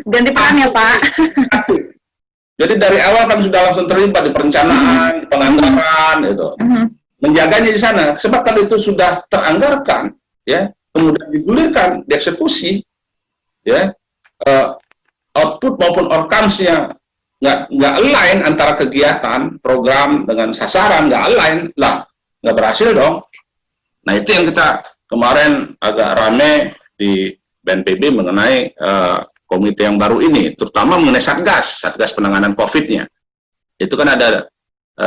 Ganti peran ya, Pak. Jadi dari awal kami sudah langsung terlibat di perencanaan, penganggaran, itu. Menjaganya di sana. Sebab kalau itu sudah teranggarkan, ya, kemudian digulirkan, dieksekusi, ya, output maupun outcomes-nya nggak align antara kegiatan, program dengan sasaran, nggak align, lah, nggak berhasil dong. Nah, itu yang kita kemarin agak rame di BNPB mengenai komite yang baru ini, terutama mengenai Satgas penanganan COVID-nya. Itu kan ada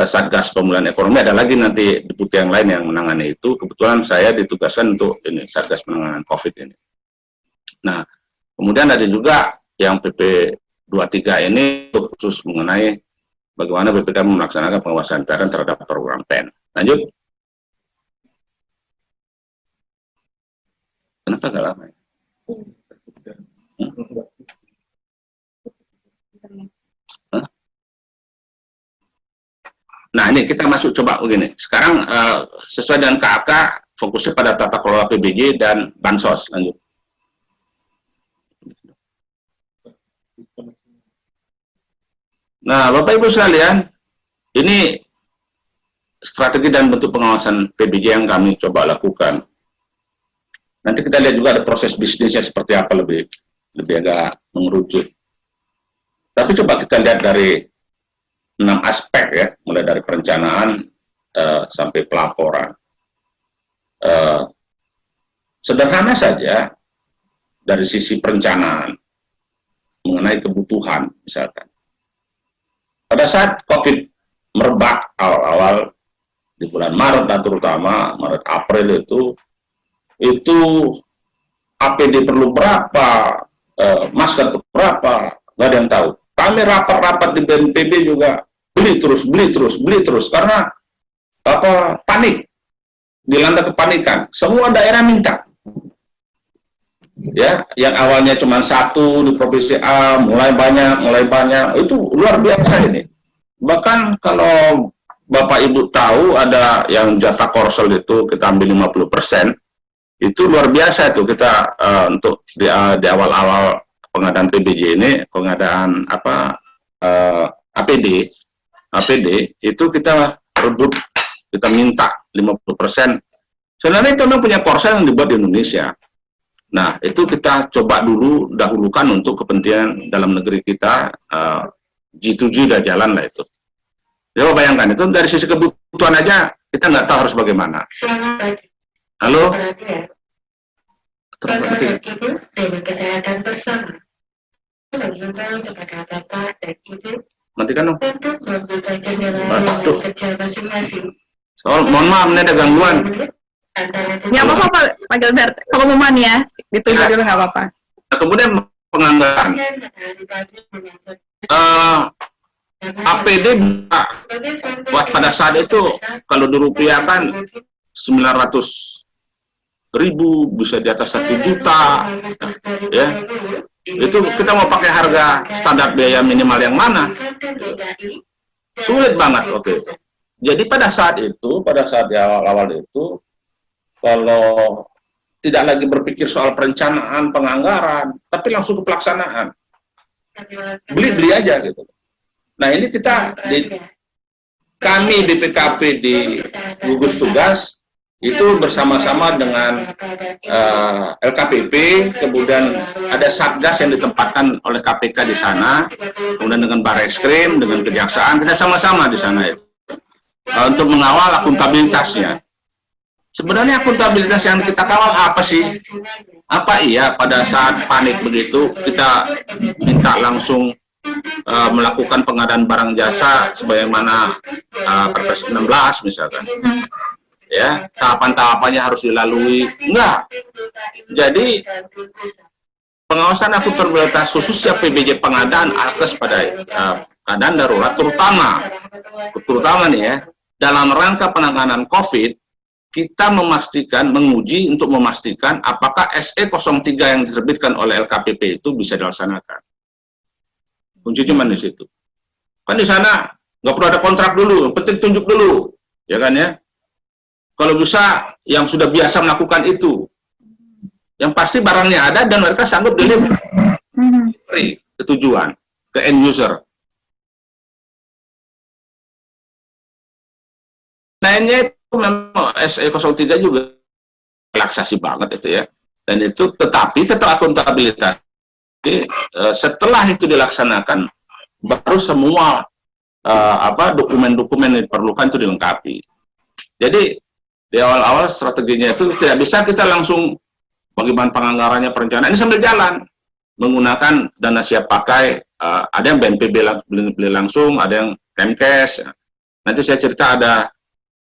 Satgas Pemulihan Ekonomi, ada lagi nanti deputi yang lain yang menangani itu. Kebetulan saya ditugaskan untuk ini Satgas penanganan COVID ini. Nah, kemudian ada juga yang PP 23 ini khusus mengenai bagaimana BPK melaksanakan pengawasan intern terhadap program PEN. Lanjut. Kenapa nggak lama? Nah, ini kita masuk coba begini. Sekarang sesuai dengan KAK, fokusnya pada tata kelola PBJ dan Bansos. Lanjut. Nah, Bapak Ibu sekalian, ini strategi dan bentuk pengawasan PBJ yang kami coba lakukan. Nanti kita lihat juga ada proses bisnisnya seperti apa, lebih agak mengerucut. Tapi coba kita lihat dari 6 aspek ya, mulai dari perencanaan sampai pelaporan. Sederhana saja dari sisi perencanaan mengenai kebutuhan misalkan. Pada saat COVID merebak awal-awal di bulan Maret dan terutama Maret April itu APD perlu berapa, masker itu berapa, nggak ada yang tahu. Kami rapat-rapat di BNPB juga beli terus karena apa, panik, dilanda kepanikan. Semua daerah minta. Ya, yang awalnya cuma 1 di provinsi A, mulai banyak, itu luar biasa ini. Bahkan kalau Bapak Ibu tahu ada yang jatah korsel itu kita ambil 50%, itu luar biasa itu kita untuk di awal-awal pengadaan PBJ ini, pengadaan apa APD itu kita rebut, kita minta 50%. Sebenarnya itu memang punya korsel yang dibuat di Indonesia. Nah, itu kita coba dahulukan untuk kepentingan dalam negeri kita. G2G udah jalan lah itu. Coba bayangkan, itu dari sisi kebutuhan aja kita nggak tahu harus bagaimana. Halo? Terus kesehatan bersama. Kepada Bapak dan Ibu. Matikan dong. Aduh. Mohon maaf, ini ada gangguan. Ya apa-apa, Pak Gilbert. Kalau mau ya, ditunggu dulu nggak apa-apa. Nah, kemudian penganggaran. APD buat pada saat itu kalau dirupiahkan 900.000, bisa di atas 1 juta, ya. Itu kita mau pakai harga standar biaya minimal yang mana? Sulit banget waktu itu. Jadi pada saat di awal-awal itu, kalau tidak lagi berpikir soal perencanaan, penganggaran, tapi langsung ke pelaksanaan. Beli aja gitu. Nah ini kami BPKP di gugus tugas itu bersama-sama dengan LKPP, kemudian ada satgas yang ditempatkan oleh KPK di sana, kemudian dengan Barreskrim, dengan Kejaksaan, kita sama-sama di sana itu untuk mengawal akuntabilitasnya. Sebenarnya akuntabilitas yang kita kawal apa sih? Apa iya pada saat panik begitu kita minta langsung melakukan pengadaan barang jasa sebagaimana Perpres 16 misalkan, ya tahapan-tahapannya harus dilalui? Enggak. Jadi pengawasan akuntabilitas khususnya PBJ pengadaan alkes pada keadaan darurat, terutama nih ya dalam rangka penanganan COVID, kita menguji untuk memastikan apakah SE 03 yang diterbitkan oleh LKPP itu bisa dilaksanakan. Kunci cuma di situ. Kan di sana nggak perlu ada kontrak dulu, penting tunjuk dulu, ya kan ya. Kalau bisa yang sudah biasa melakukan itu, yang pasti barangnya ada dan mereka sanggup delivery ke tujuan, ke end user. Lainnya itu memang SE 03 juga relaksasi banget itu ya. Dan itu tetapi tetap akuntabilitas. Setelah itu dilaksanakan, baru semua dokumen-dokumen yang diperlukan itu dilengkapi. Jadi di awal-awal strateginya itu tidak bisa kita langsung bagaimana penganggarannya, perencanaan ini sambil jalan menggunakan dana siap pakai. Ada yang BNPB beli langsung, ada yang Kemkes. Nanti saya cerita ada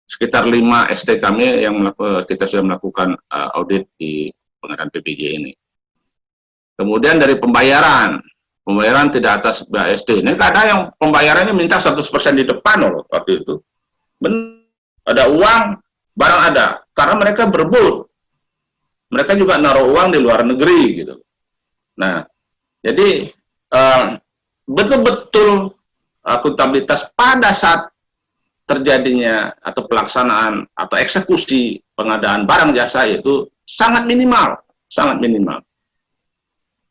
sekitar 5 ST kami yang kita sudah melakukan audit di pengadaan PBJ ini. Kemudian dari pembayaran tidak atas BASD. Ini kadang yang pembayarannya minta 100% di depan loh waktu itu. Ada uang, barang ada. Karena mereka berebut. Mereka juga naruh uang di luar negeri gitu. Nah, jadi betul-betul akuntabilitas pada saat terjadinya atau pelaksanaan atau eksekusi pengadaan barang jasa itu sangat minimal, sangat minimal.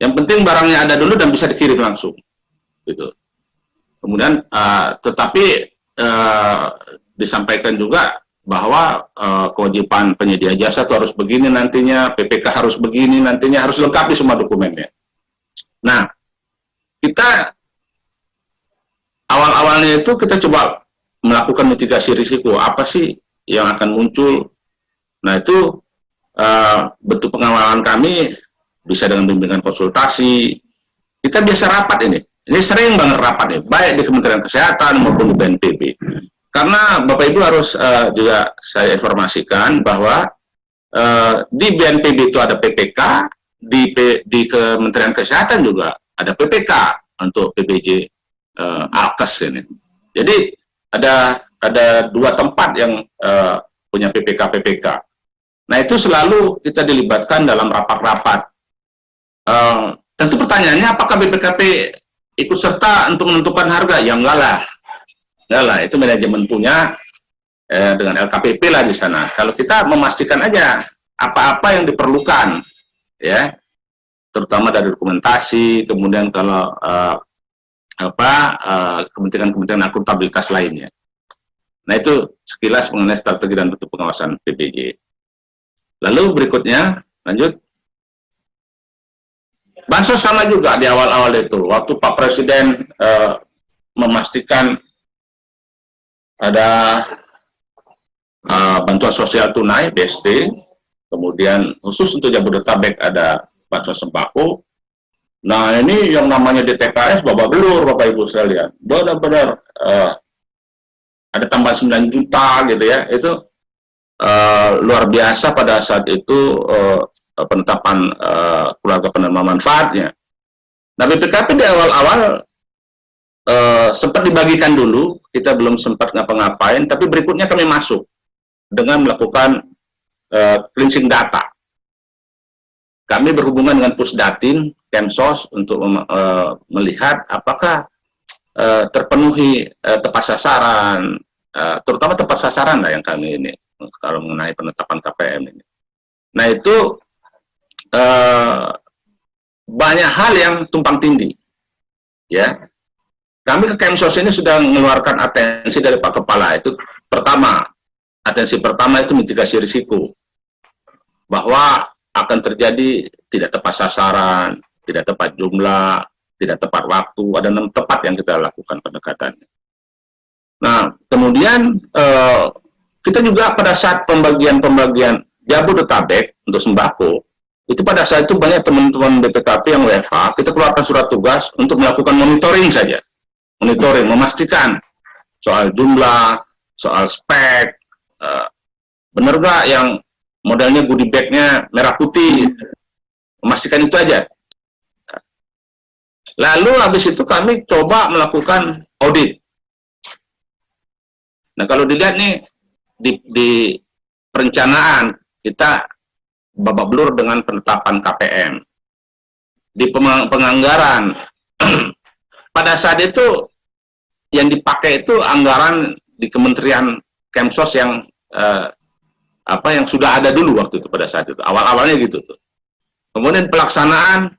Yang penting barangnya ada dulu dan bisa dikirim langsung, gitu. Kemudian, tetapi disampaikan juga bahwa kewajiban penyedia jasa itu harus begini nantinya, PPK harus begini nantinya, harus lengkapi semua dokumennya. Nah, kita awal-awalnya itu kita coba melakukan mitigasi risiko, apa sih yang akan muncul. Nah, itu bentuk pengawalan kami bisa dengan bimbingan konsultasi. Kita biasa rapat ini sering banget rapat nih, baik di Kementerian Kesehatan maupun di BNPB. Karena Bapak Ibu harus juga saya informasikan bahwa di BNPB itu ada PPK, di Kementerian Kesehatan juga ada PPK untuk PBJ alkes ini. Jadi ada 2 tempat yang punya PPK. Nah, itu selalu kita dilibatkan dalam rapat-rapat. Tentu pertanyaannya, apakah BPKP ikut serta untuk menentukan harga? Ya enggak lah, itu manajemen punya dengan LKPP lah di sana. Kalau kita memastikan aja apa-apa yang diperlukan, ya, terutama dari dokumentasi, kemudian kalau kementerian akuntabilitas lainnya. Nah, itu sekilas mengenai strategi dan bentuk pengawasan PBJ. Lalu berikutnya, lanjut. Bansos sama juga di awal-awal itu. Waktu Pak Presiden memastikan ada bantuan sosial tunai, BST, kemudian khusus untuk Jabodetabek ada bansos sembako. Nah, ini yang namanya DTKS babak belur, Bapak Ibu sekalian. Benar-benar ada tambahan 9 juta gitu ya. Itu luar biasa pada saat itu penetapan keluarga penerima manfaatnya. Nah, BPKP di awal-awal sempat dibagikan dulu, kita belum sempat ngapa-ngapain, tapi berikutnya kami masuk dengan melakukan cleansing data. Kami berhubungan dengan Pusdatin, Kemsos untuk melihat apakah terpenuhi tepat sasaran, terutama tepat sasaran lah yang kami ini, kalau mengenai penetapan KPM ini. Nah, itu banyak hal yang tumpang tindih, ya. Kami ke Kemsos ini sudah mengeluarkan atensi dari Pak Kepala. Itu pertama, atensi pertama itu mitigasi risiko, bahwa akan terjadi tidak tepat sasaran, tidak tepat jumlah, tidak tepat waktu, ada 6 tepat yang kita lakukan pendekatannya. Nah, kemudian kita juga pada saat pembagian Jabodetabek untuk sembako, itu pada saat itu banyak teman-teman BPKP yang WFH, kita keluarkan surat tugas untuk melakukan monitoring saja. Monitoring, memastikan soal jumlah, soal spek, bener nggak yang modelnya goodie bag-nya merah putih, memastikan itu aja. Lalu habis itu kami coba melakukan audit. Nah, kalau dilihat nih di perencanaan kita babak belur dengan penetapan KPM. Di penganggaran pada saat itu yang dipakai itu anggaran di Kementerian Kemsos yang yang sudah ada dulu waktu itu pada saat itu, awal-awalnya gitu tuh. Kemudian pelaksanaan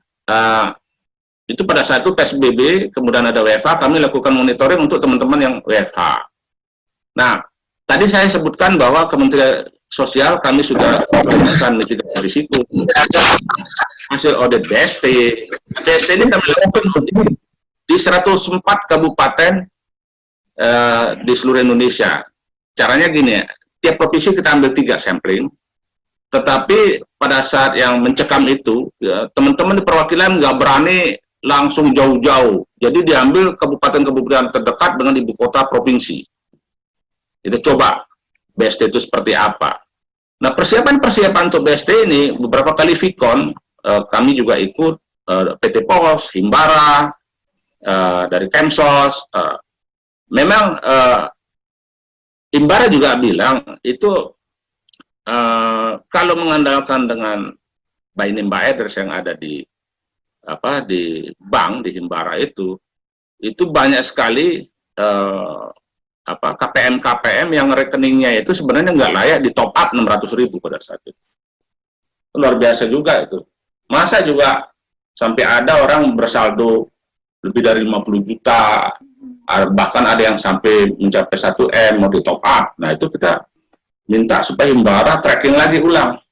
itu pada saat itu PSBB, kemudian ada WFH, kami lakukan monitoring untuk teman-teman yang WFH. Nah, tadi saya sebutkan bahwa Kementerian Sosial kami sudah melakukan mitigasi risiko. Hasil audit BST ini kami lakukan di 104 kabupaten di seluruh Indonesia. Caranya gini ya, tiap provinsi kita ambil 3 sampling, tetapi pada saat yang mencekam itu, teman-teman di perwakilan nggak berani langsung jauh-jauh, jadi diambil kabupaten-kabupaten terdekat dengan ibu kota provinsi. Kita coba BST itu seperti apa. Nah, persiapan untuk BST ini, beberapa kali Vicon, kami juga ikut, PT POS, Himbara, dari Kemsos, memang Himbara juga bilang itu kalau mengandalkan dengan Bainim Address yang ada di bank di Himbara itu banyak sekali KPM yang rekeningnya itu sebenarnya nggak layak di top up 600.000 pada saat itu. Luar biasa juga itu. Masa juga sampai ada orang bersaldo lebih dari 50 juta, bahkan ada yang sampai mencapai 1 M mau di top up. Nah, itu kita minta supaya Himbara tracking lagi ulang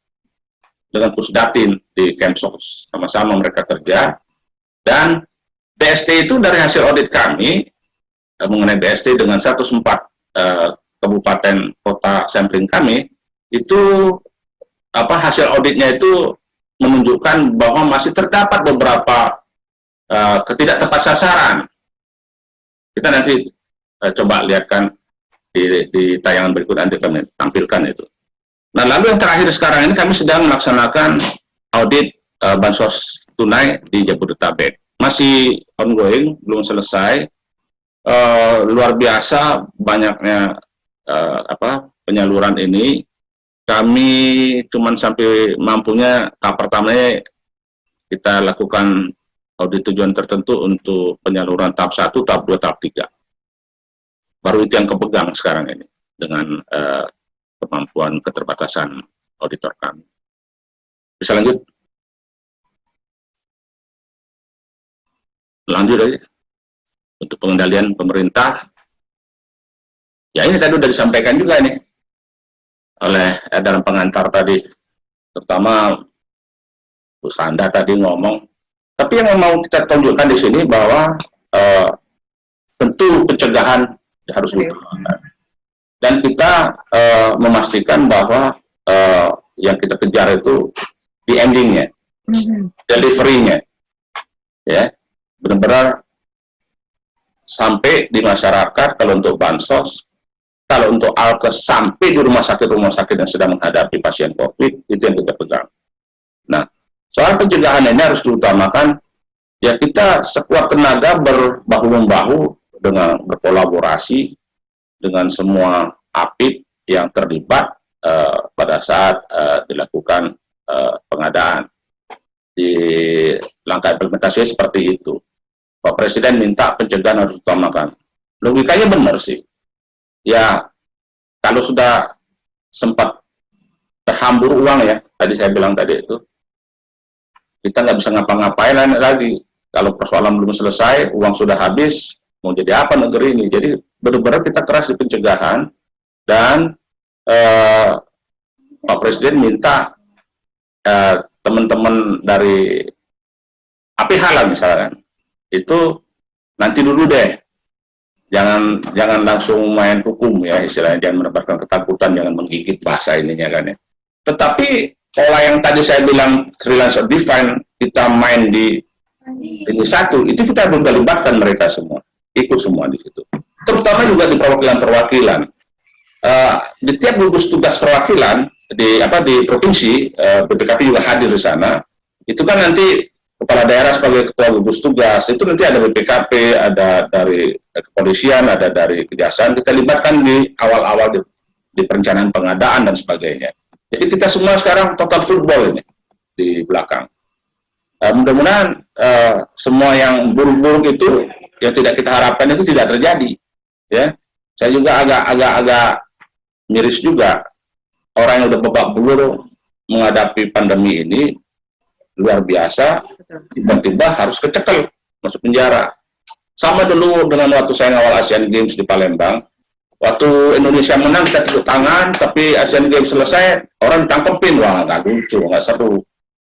dengan Pusdatin di Kemsos, sama-sama mereka kerja. Dan BST itu dari hasil audit kami mengenai BST dengan 104 kabupaten kota sampling kami, itu hasil auditnya itu menunjukkan bahwa masih terdapat beberapa ketidaktepat sasaran. Kita nanti coba lihatkan di tayangan berikut, nanti kami tampilkan itu. Nah, lalu yang terakhir sekarang ini kami sedang melaksanakan audit bansos tunai di Jabodetabek. Masih ongoing, belum selesai. Luar biasa banyaknya penyaluran ini. Kami cuman sampai mampunya tahap pertamanya kita lakukan audit tujuan tertentu untuk penyaluran tahap 1, tahap 2, tahap 3. Baru itu yang kepegang sekarang ini dengan kemampuan keterbatasan auditor kami. Bisa lanjut? Lanjut aja. Untuk pengendalian pemerintah, ya ini tadi sudah disampaikan juga nih oleh dalam pengantar tadi, terutama Bu Sanda tadi ngomong. Tapi yang mau kita tunjukkan di sini bahwa tentu pencegahan harus diutamakan. Dan kita memastikan bahwa yang kita kejar itu di endingnya, delivery-nya, ya, benar-benar sampai di masyarakat. Kalau untuk bansos, kalau untuk alkes sampai di rumah sakit yang sedang menghadapi pasien COVID, itu yang kita pegang. Nah, soal pencegahan ini harus diutamakan ya kita sekuat tenaga berbahu-membahu dengan berkolaborasi dengan semua apip yang terlibat pada saat dilakukan pengadaan. Di langkah implementasinya seperti itu. Pak Presiden minta pencegahan harus utamakan. Logikanya benar sih. Ya, kalau sudah sempat terhambur uang ya, tadi saya bilang tadi itu, kita nggak bisa ngapa-ngapain lagi. Kalau persoalan belum selesai, uang sudah habis, mau jadi apa negeri ini? Jadi benar-benar kita keras di pencegahan, dan Pak Presiden minta teman-teman dari APH lah misalkan, itu nanti dulu deh, jangan langsung main hukum ya istilahnya, jangan menebarkan ketakutan, jangan menggigit bahasa ininya kan ya. Tetapi pola yang tadi saya bilang freelancer define, kita main di ini satu, itu kita juga libatkan mereka semua, ikut semua di situ. Terutama juga di perwakilan-perwakilan. Di tiap gugus tugas perwakilan di provinsi, BPKP juga hadir di sana. Itu kan nanti kepala daerah sebagai ketua gugus tugas, itu nanti ada BPKP, ada dari kepolisian, ada dari kejaksaan, kita libatkan di awal-awal di perencanaan pengadaan dan sebagainya. Jadi kita semua sekarang total football ini di belakang. Mudah-mudahan semua yang buruk-buruk itu yang tidak kita harapkan itu tidak terjadi. Ya, saya juga agak miris juga, orang yang udah babak belur menghadapi pandemi ini luar biasa, tiba-tiba harus kecekel, masuk penjara. Sama dulu dengan waktu saya ngawal Asian Games di Palembang, waktu Indonesia menang kita tepuk tangan, tapi Asian Games selesai orang ditangkepin, wah nggak lucu, nggak seru.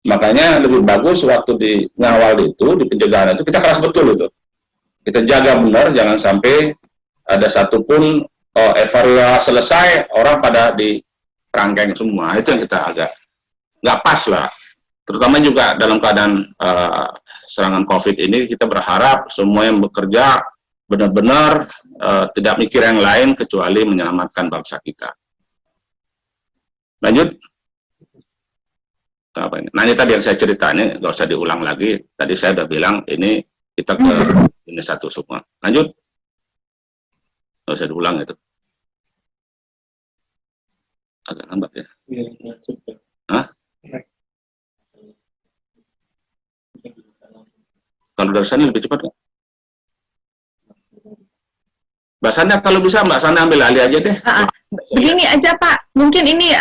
Makanya lebih bagus waktu di ngawal itu, di pencegahan itu kita keras betul itu, kita jaga benar, jangan sampai ada satupun evaluasi selesai orang pada di kerangkeng semua. Itu yang kita agak nggak pas lah. Terutama juga dalam keadaan serangan COVID ini, kita berharap semua yang bekerja benar-benar tidak mikir yang lain kecuali menyelamatkan bangsa kita. Lanjut. Apa ini? Nah, ini tadi yang saya cerita, ini nggak usah diulang lagi. Tadi saya udah bilang ini kita ke ini satu semua. Lanjut. Nggak usah diulang itu. Agak lambat ya. Hah? Kalau dari sana lebih cepat nggak? Mbak Sanda kalau bisa, Mbak Sanda ambil alih aja deh. Begini aja Pak, mungkin ini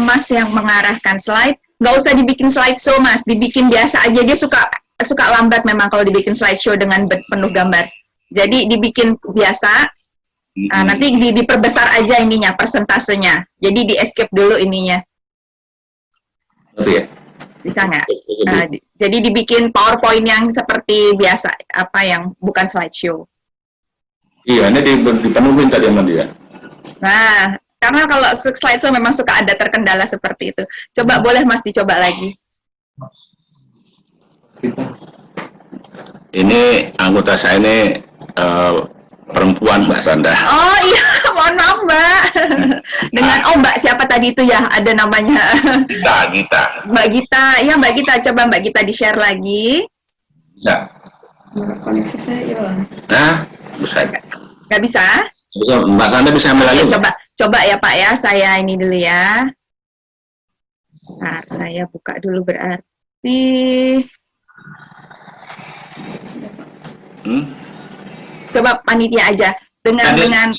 Mas yang mengarahkan slide, nggak usah dibikin slideshow Mas, dibikin biasa aja. Dia suka lambat memang kalau dibikin slideshow dengan penuh gambar. Jadi dibikin biasa, nanti diperbesar aja ininya, persentasenya. Jadi di escape dulu ininya. Betul ya? Bisa nggak? Jadi dibikin PowerPoint yang seperti biasa, apa yang bukan slideshow. Iya, ini dipenuhin tadi sama dia. Nah, karena kalau slideshow memang suka ada terkendala seperti itu. Coba boleh Mas dicoba lagi. Ini anggota saya ini perempuan, Mbak Sanda. Oh iya, mohon maaf Mbak. Dengan Mbak siapa tadi itu ya, ada namanya. Gita. Mbak Gita, ya Mbak Gita, coba Mbak Gita di-share lagi. Bisa. Koneksi saya hilang. Nah, bisa. Nggak bisa? Bisa, Mbak Sanda bisa ambil lagi. Coba ya Pak ya, saya ini dulu ya. Nah, saya buka dulu berarti. Coba panitia aja dengan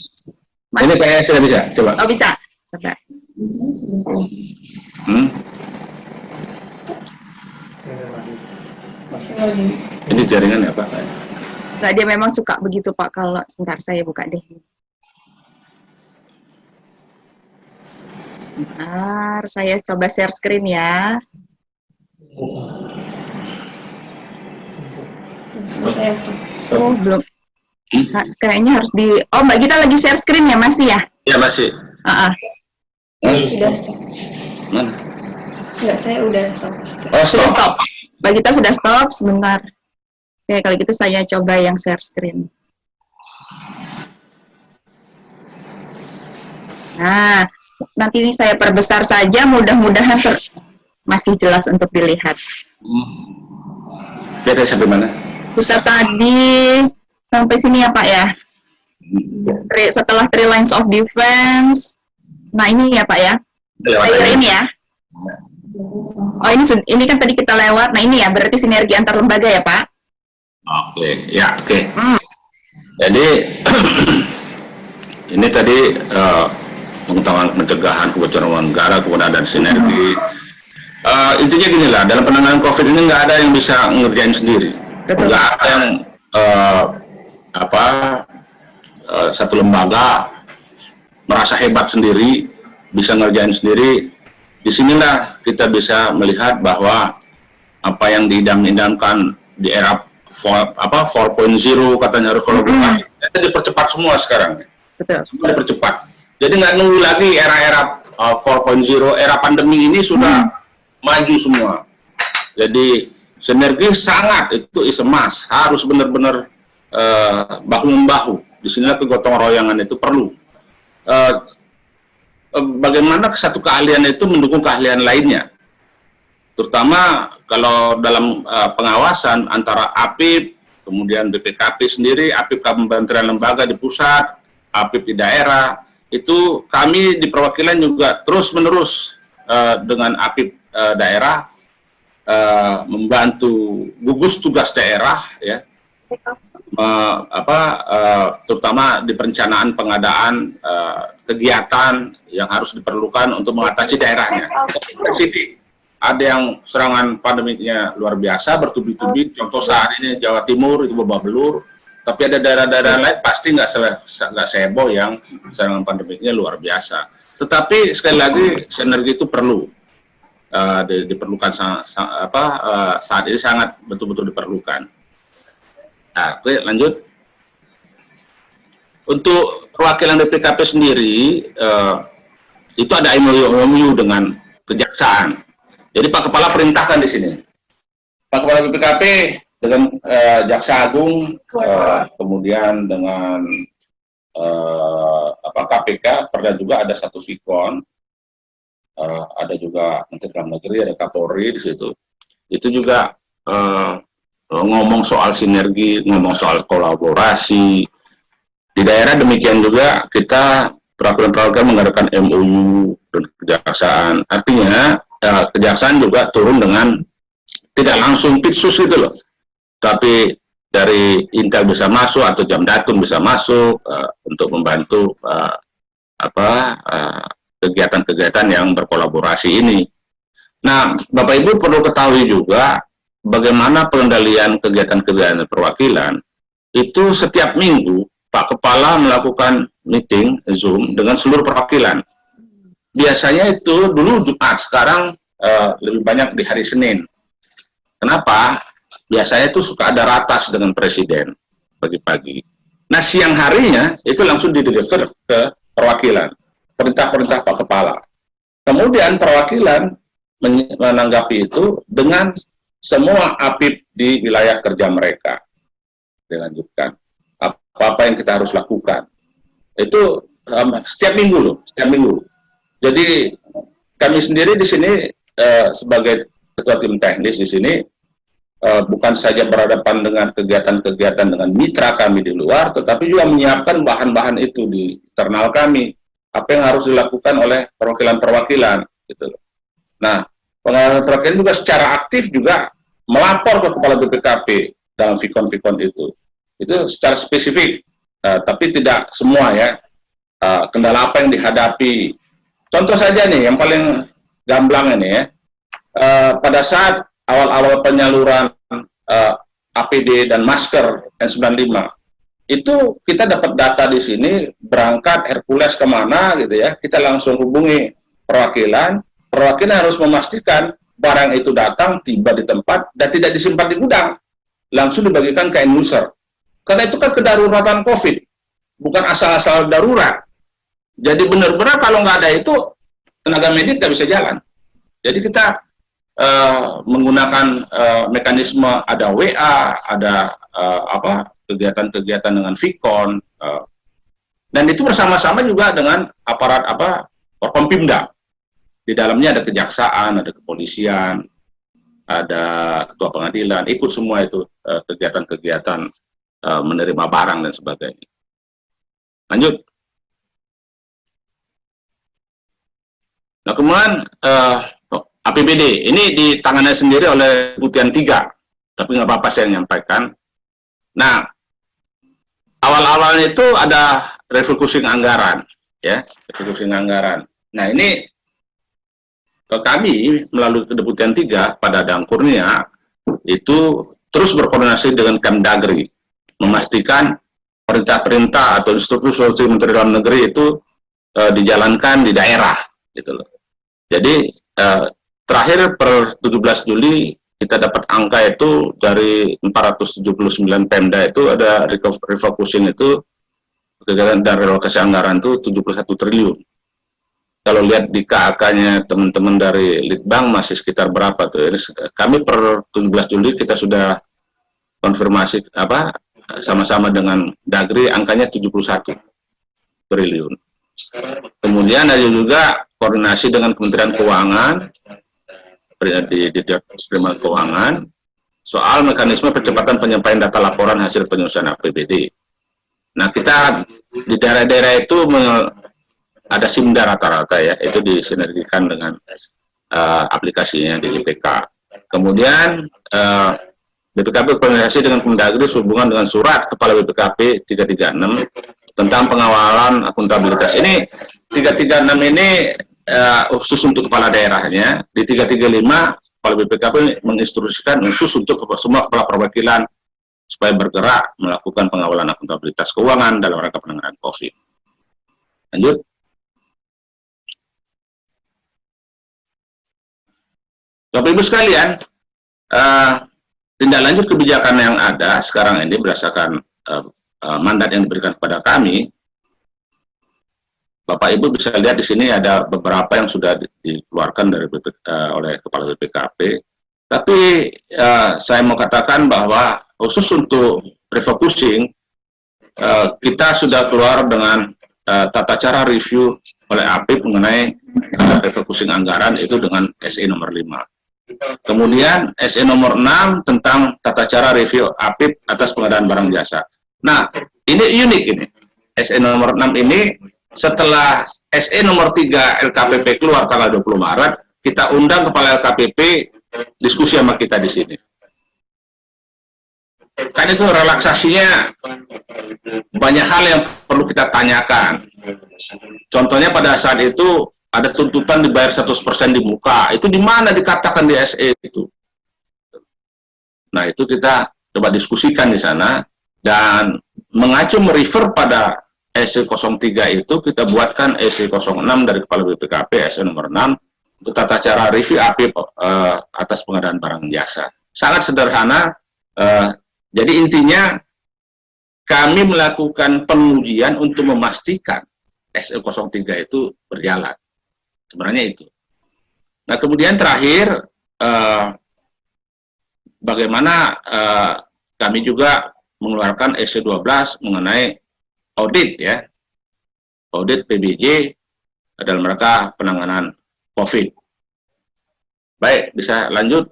Mas. Ini kayaknya sudah bisa, coba. Oh bisa, coba. Ini jaringan apa? Nah, dia memang suka begitu Pak, kalau sebentar saya buka deh. Bentar, saya coba share screen ya. Oh, belum. Kayaknya harus di... Oh, Mbak Gita lagi share screen ya, masih ya? Ya, masih. Sudah stop. Mana? Enggak, saya udah stop. Oh, Sudah stop. stop. Mbak Gita sudah stop, sebentar. Oke, kalau gitu saya coba yang share screen. Nah, nanti ini saya perbesar saja, mudah-mudahan masih jelas untuk dilihat. Kita sampai mana? Kita tadi sampai sini ya Pak ya. Setelah 3 lines of defense. Nah ini ya Pak ya. Layer ini ya. Oh ini kan tadi kita lewat. Nah ini ya berarti sinergi antar lembaga ya Pak. Oke, ya oke. Jadi ini tadi pengetahuan pencegahan kebocoran uang negara, kemudian ada sinergi. Intinya gini lah, dalam penanganan COVID ini nggak ada yang bisa ngerjain sendiri. Nggak ada yang satu lembaga merasa hebat sendiri, bisa ngerjain sendiri. Disinilah kita bisa melihat bahwa apa yang diidam-idamkan di era 4.0 katanya harus kolaborasi, itu dipercepat semua sekarang. Semua dipercepat. Jadi nggak nunggu lagi era-era 4.0, era pandemi ini sudah maju semua. Jadi sinergi sangat, itu is a must, harus benar-benar bahu-membahu. Di sinilah kegotong royangan itu perlu. Bagaimana satu keahlian itu mendukung keahlian lainnya, terutama kalau dalam pengawasan antara APIP, kemudian BPKP sendiri, APIP Kementerian Lembaga di pusat, APIP di daerah, itu kami di perwakilan juga terus-menerus dengan APIP daerah membantu gugus tugas daerah ya, terutama di perencanaan pengadaan kegiatan yang harus diperlukan untuk mengatasi daerahnya. Spesifik, ada yang serangan pandemiknya luar biasa, bertubi-tubi. Contoh saat ini Jawa Timur itu babak belur, tapi ada daerah-daerah lain pasti nggak seheboh yang serangan pandemiknya luar biasa. Tetapi sekali lagi sinergi itu perlu. Diperlukan saat ini sangat betul-betul diperlukan. Nah, oke, lanjut. Untuk perwakilan BPKP sendiri itu ada MOU dengan kejaksaan. Jadi Pak Kepala perintahkan di sini. Pak Kepala BPKP dengan Jaksa Agung, kemudian dengan KPK, pernah juga ada satu sikon. Ada juga Menteri Dalam Negeri, ada Kapolri di situ. Itu juga ngomong soal sinergi, ngomong soal kolaborasi. Di daerah demikian juga kita perwakilan mengadakan MOU dan kejaksaan. Artinya kejaksaan juga turun dengan tidak langsung pitsus gitu loh. Tapi dari Intel bisa masuk atau Jamdatun bisa masuk untuk membantu kegiatan-kegiatan yang berkolaborasi ini. Nah, Bapak Ibu perlu ketahui juga bagaimana pengendalian kegiatan-kegiatan perwakilan itu setiap minggu Pak Kepala melakukan meeting Zoom dengan seluruh perwakilan. Biasanya itu dulu Jumat, sekarang lebih banyak di hari Senin. Kenapa? Biasanya itu suka ada ratas dengan Presiden pagi-pagi. Nah, siang harinya itu langsung dideliver ke perwakilan. Perintah-perintah Pak Kepala. Kemudian perwakilan menanggapi itu dengan semua APIP di wilayah kerja mereka. Dilanjutkan. Apa-apa yang kita harus lakukan. Itu setiap minggu loh, setiap minggu. Jadi kami sendiri di sini sebagai ketua tim teknis di sini bukan saja berhadapan dengan kegiatan-kegiatan dengan mitra kami di luar, tetapi juga menyiapkan bahan-bahan itu di internal kami. Apa yang harus dilakukan oleh perwakilan-perwakilan gitu. Nah, perwakilan juga secara aktif juga melapor ke Kepala BPKP dalam vikon-vikon itu secara spesifik, tapi tidak semua ya. Kendala apa yang dihadapi. Contoh saja nih yang paling gamblang ini ya, pada saat awal-awal penyaluran APD dan masker N95 itu kita dapat data di sini, berangkat Hercules kemana gitu ya, kita langsung hubungi perwakilan harus memastikan barang itu datang, tiba di tempat, dan tidak disimpan di gudang, langsung dibagikan ke end user. Karena itu kan kedaruratan COVID, bukan asal-asal darurat. Jadi benar-benar kalau nggak ada itu, tenaga medis nggak bisa jalan. Jadi kita menggunakan mekanisme, ada WA, ada kegiatan-kegiatan dengan Vikon, dan itu bersama-sama juga dengan aparat Forkompimda. Di dalamnya ada kejaksaan, ada kepolisian, ada ketua pengadilan, ikut semua itu kegiatan-kegiatan menerima barang dan sebagainya. Lanjut. Nah, kemudian APBD ini ditangani sendiri oleh Putian 3, tapi nggak apa-apa saya menyampaikan. Nah, awal-awalnya itu ada refocusing anggaran, ya, refocusing anggaran. Nah, ini kami melalui Kedeputian 3 pada Adang Kurnia itu terus berkoordinasi dengan Kemdagri, memastikan perintah-perintah atau instruksi Menteri Dalam Negeri itu dijalankan di daerah, gitu loh. Jadi terakhir per 17 Juli kita dapat angka itu dari 479 Pemda itu ada refocusing itu kegiatan dan relokasi anggaran itu 71 triliun. Kalau lihat di KAK-nya teman-teman dari Litbang masih sekitar berapa tuh? Kami per 17 Juli kita sudah konfirmasi sama-sama dengan Dagri angkanya 71 triliun. Kemudian ada juga koordinasi dengan Kementerian Keuangan di Departemen Keuangan soal mekanisme percepatan penyampaian data laporan hasil penyusunan APBD. Nah, kita di daerah-daerah itu ada SIMDA rata-rata ya, itu disinergikan dengan aplikasinya di BPK. Kemudian BPKP koordinasi dengan Kemdagri sehubungan dengan surat Kepala BPKP 336 tentang pengawalan akuntabilitas. Ini 336 ini khusus untuk kepala daerahnya. Di 335 Kepala BPKP menginstruksikan khusus untuk semua kepala perwakilan supaya bergerak melakukan pengawalan akuntabilitas keuangan dalam rangka penanganan COVID. Lanjut. Bapak Ibu sekalian, tindak lanjut kebijakan yang ada sekarang ini berdasarkan mandat yang diberikan kepada kami. Bapak Ibu bisa lihat di sini ada beberapa yang sudah dikeluarkan dari oleh Kepala BPKP. Tapi saya mau katakan bahwa khusus untuk refocusing kita sudah keluar dengan tata cara review oleh APIP mengenai refocusing anggaran itu dengan SE nomor 5. Kemudian SE nomor 6 tentang tata cara review APIP atas pengadaan barang jasa. Nah, ini unik ini. SE nomor 6 ini setelah SE nomor 3 LKPP keluar tanggal 20 Maret, kita undang Kepala LKPP diskusi sama kita di sini. Kan itu relaksasinya banyak hal yang perlu kita tanyakan. Contohnya pada saat itu ada tuntutan dibayar 100% di muka. Itu di mana dikatakan di SE itu? Nah, itu kita coba diskusikan di sana dan mengacu merefer pada SE 03 itu kita buatkan SE 06 dari Kepala BPKP SE nomor 6 untuk tata cara review APIP atas pengadaan barang jasa. Sangat sederhana. Jadi intinya kami melakukan pengujian untuk memastikan SE 03 itu berjalan. Sebenarnya itu. Nah, kemudian terakhir bagaimana kami juga mengeluarkan SE 12 mengenai audit ya. Audit PBJ dalam rangka penanganan COVID. Baik, bisa lanjut.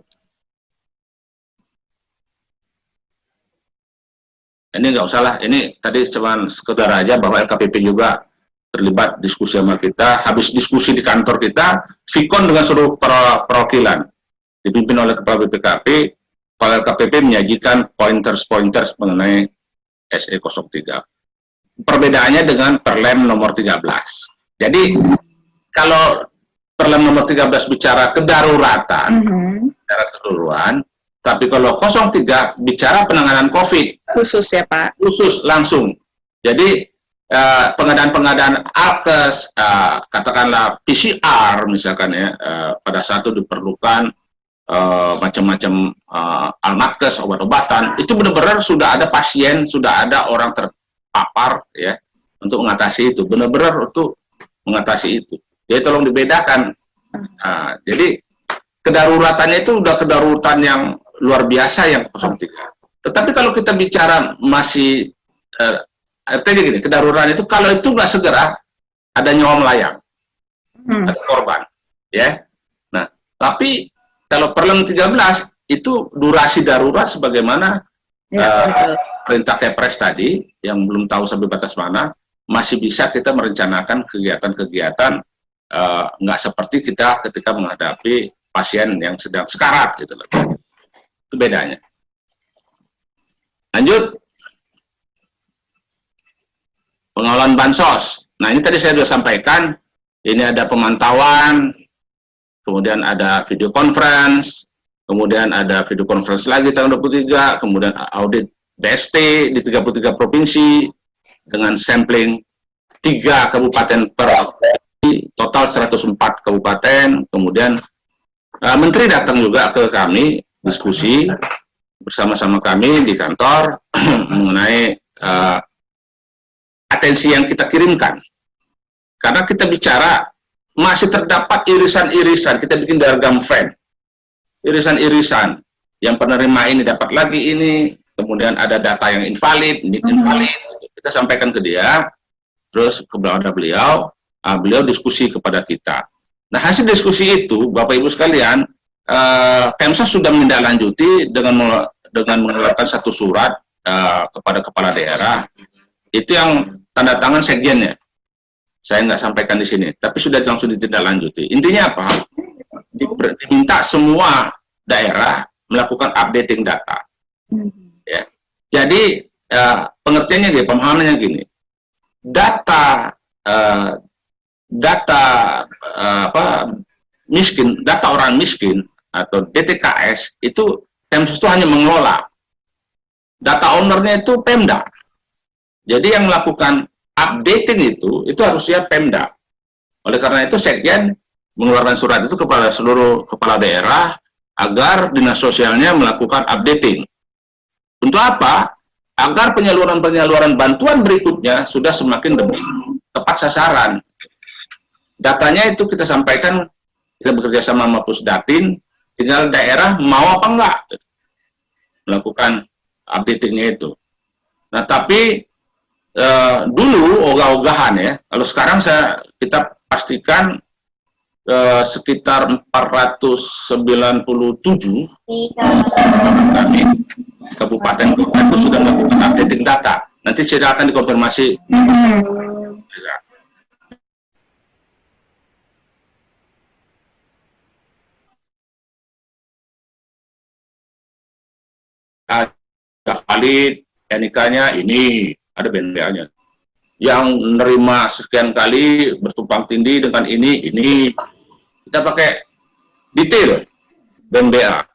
Ini nggak usah lah, ini tadi cuma sekedar aja bahwa LKPP juga terlibat diskusi sama kita. Habis diskusi di kantor kita, Vicon dengan seluruh perwakilan dipimpin oleh Kepala BPKP, Kepala LKPP menyajikan pointers mengenai SE 03. Perbedaannya dengan Perlem nomor 13. Jadi kalau Perlem nomor 13 bicara kedaruratan, secara keseluruhan, tapi kalau 03 bicara penanganan COVID. Khusus ya Pak? Khusus langsung. Jadi pengadaan-pengadaan alkes, katakanlah PCR misalkan ya, pada saat itu diperlukan macam-macam almatkes, obat-obatan, itu benar-benar sudah ada pasien, sudah ada orang terpapar ya, untuk mengatasi itu, benar-benar untuk mengatasi itu. Jadi tolong dibedakan. Jadi kedaruratannya itu udah kedaruratan yang luar biasa yang 03. Tetapi kalau kita bicara masih artinya gini, kedaruratan itu kalau itu nggak segera ada nyawa melayang, ada korban, ya. Nah, tapi Kalau Perlem 13 itu durasi darurat sebagaimana perintah Kepres tadi yang belum tahu sampai batas mana, masih bisa kita merencanakan kegiatan-kegiatan nggak seperti kita ketika menghadapi pasien yang sedang sekarat gitu loh. Itu bedanya. Lanjut. Pengelolaan bansos. Nah, ini tadi saya sudah sampaikan, ini ada pemantauan, kemudian ada video conference, kemudian ada video conference lagi tahun 23, kemudian audit BST di 33 provinsi dengan sampling 3 kabupaten per total 104 kabupaten. Kemudian Menteri datang juga ke kami diskusi bersama-sama kami di kantor mengenai atensi yang kita kirimkan. Karena kita bicara masih terdapat irisan-irisan, kita bikin diagram frame. Irisan-irisan yang penerima ini dapat lagi ini, kemudian ada data yang invalid, invalid, kita sampaikan ke dia, terus kepada beliau, beliau diskusi kepada kita. Nah, hasil diskusi itu, Bapak Ibu sekalian, Kemsos sudah menindaklanjuti dengan mengeluarkan satu surat kepada kepala daerah, itu yang tanda tangan sekjennya. Saya nggak sampaikan di sini, tapi sudah langsung ditindaklanjuti. Intinya apa? Diminta semua daerah melakukan updating data. Ya. Jadi pengertiannya gini, pemahamannya gini. Data miskin, data orang miskin atau DTKS itu Kemsos itu hanya mengelola. Data ownernya itu Pemda. Jadi yang melakukan updating itu harusnya Pemda. Oleh karena itu Sekjen mengeluarkan surat itu kepada seluruh kepala daerah agar dinas sosialnya melakukan updating. Untuk apa? Agar penyaluran bantuan berikutnya sudah semakin lebih tepat sasaran. Datanya itu kita sampaikan, kita bekerja sama Pusdatin, tinggal daerah mau apa enggak melakukan updatingnya itu. Nah, tapi dulu ogah-ogahan ya, kalau sekarang kita pastikan sekitar 497 kabupaten kota itu sudah melakukan updating data. Nanti silakan dikonfirmasi. Valid, NIK-nya ini ada BNPA-nya. Yang menerima sekian kali bertumpang tindih dengan ini kita pakai detail BNPA.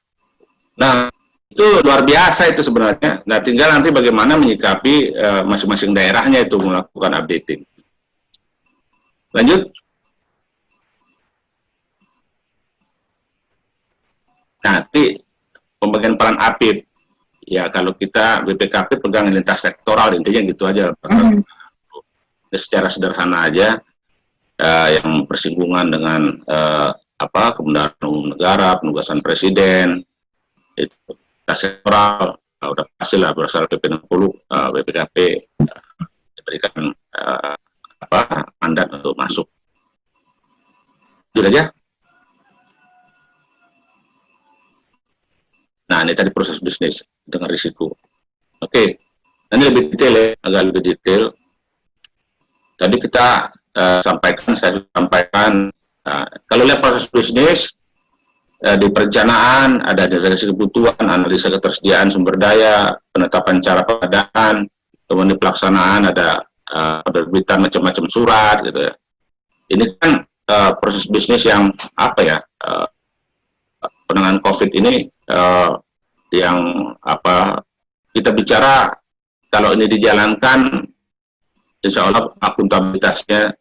Nah, itu luar biasa itu sebenarnya. Nah, tinggal nanti bagaimana menyikapi masing-masing daerahnya itu melakukan updating. Lanjut. Nanti pembagian peran APIP. Ya, kalau kita BPKP pegang lintas sektoral, intinya gitu aja. Secara sederhana aja, yang bersinggungan dengan kebenaran umum negara, penugasan presiden, itu lintas sektoral, udah pasti lah berasal PP 60, BPKP diberikan mandat untuk masuk. Itu aja. Nah, ini tadi proses bisnis dengan risiko. Oke, ini lebih detail ya, agak lebih detail. Tadi kita saya sampaikan, kalau lihat proses bisnis, di perencanaan, ada dari kebutuhan, analisa ketersediaan sumber daya, penetapan cara pengadaan, kemudian di pelaksanaan ada penerbitan macam-macam surat, gitu ya. Ini kan proses bisnis yang penanganan COVID ini yang kita bicara kalau ini dijalankan, insya Allah akuntabilitasnya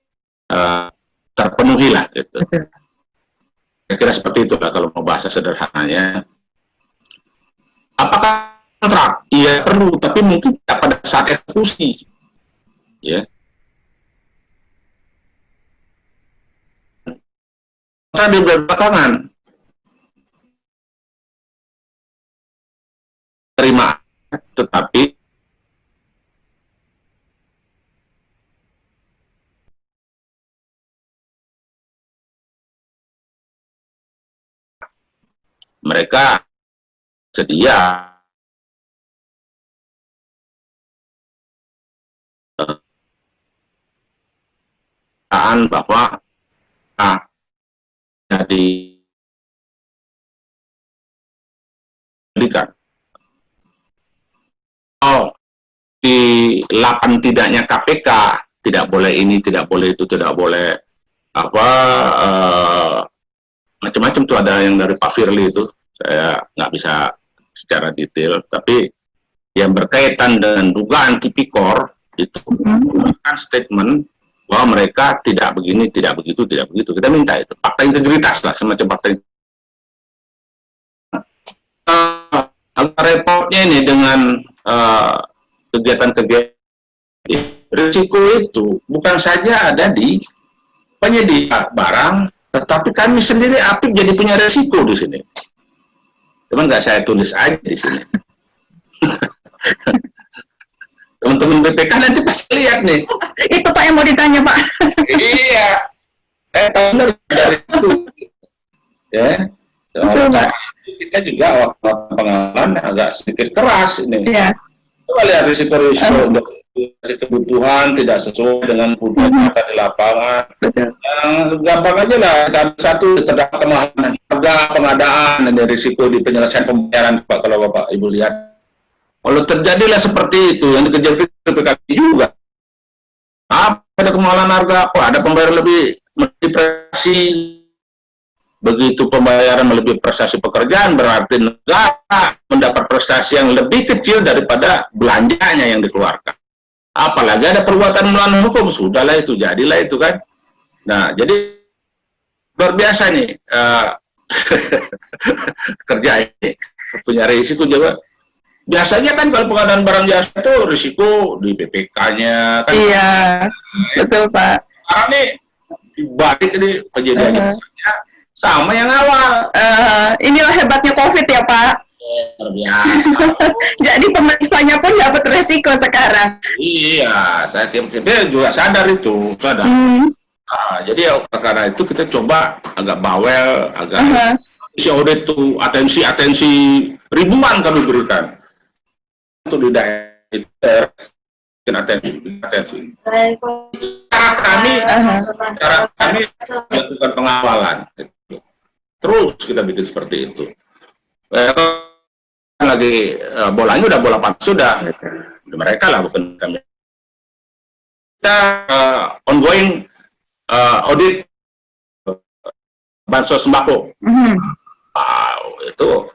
terpenuhi lah gitu. Kira-kira seperti itulah kalau mau bahasa sederhananya. Apakah kontrak? Iya perlu, tapi mungkin tidak pada saat eksekusi, ya. Kontrak di belakangan. Terima, tetapi mereka sedia bahwa jadi di 8 tidaknya KPK, tidak boleh ini, tidak boleh itu, tidak boleh macam-macam tuh, ada yang dari Pak Firly itu, saya nggak bisa secara detail, tapi yang berkaitan dengan dugaan tipikor itu memberikan statement bahwa mereka tidak begini, tidak begitu, tidak begitu. Kita minta itu fakta integritas lah, semacam fakta agak repotnya ini dengan kegiatan-kegiatan risiko itu bukan saja ada di penyedia barang, tetapi kami sendiri APIK jadi punya risiko di sini. Cuman nggak saya tulis aja di sini. Teman-teman BPK nanti pasti lihat nih. Itu Pak yang mau ditanya, Pak. Iya. Tahu dari itu. Ya. Kita juga waktu pengalaman agak sedikit keras ini. Iya. Coba lihat risiko-risiko kebutuhan tidak sesuai dengan kebutuhan nyata di lapangan. Gampang aja lah. Satu, terdapat kemahalan harga pengadaan dan risiko di penyelesaian pembayaran, Pak, kalau Bapak Ibu lihat. Kalau terjadilah seperti itu, yang dikejar PKP juga. Ada kemahalan harga, ada pembayaran lebih prestasi. Begitu pembayaran melebihi prestasi pekerjaan, berarti negara mendapat prestasi yang lebih kecil daripada belanjanya yang dikeluarkan. Apalagi ada perbuatan melawan hukum, sudahlah itu, jadilah itu kan. Nah, jadi luar biasa nih kerja ini, punya risiko juga. Biasanya kan kalau pengadaan barang jasa itu risiko di BPK-nya kan. Iya, betul Pak. Sekarang nih dibalik ini kejadiannya sama yang awal. Inilah hebatnya COVID ya Pak. Luar biasa. Jadi pemeriksanya pun dapat resiko sekarang. Iya, saya kira juga sadar itu, sadar. Nah, jadi ya, karena itu kita coba agak bawel, agak isi audit tuh atensi ribuan kami berikan. Untuk di daerah itu atensi. Cara kami melakukan pengawalan. Terus kita bikin seperti itu. Lagi bolanya udah bola panas sudah. Mereka lah, bukan kami. Kita ongoing audit bansos sembako. Itu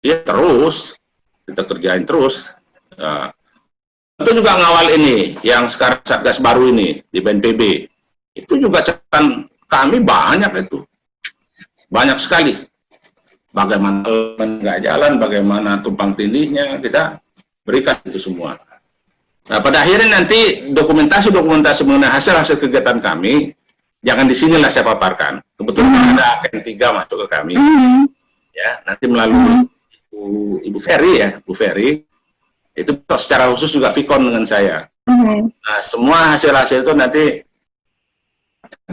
ya terus. Kita kerjain terus. Itu juga ngawal ini, yang sekarang Satgas baru ini, di BNPB. Itu juga catatan kami banyak itu. Banyak sekali. Bagaimana nggak jalan, bagaimana tumpang tindihnya, kita berikan itu semua. Nah, pada akhirnya nanti dokumentasi mengenai hasil-hasil kegiatan kami, jangan di sinilah saya paparkan. Kebetulan ada AKN 3 masuk ke kami. Ya, nanti melalui Ibu Ferry ya, Bu Ferry, itu secara khusus juga Vicon dengan saya. Nah, semua hasil-hasil itu nanti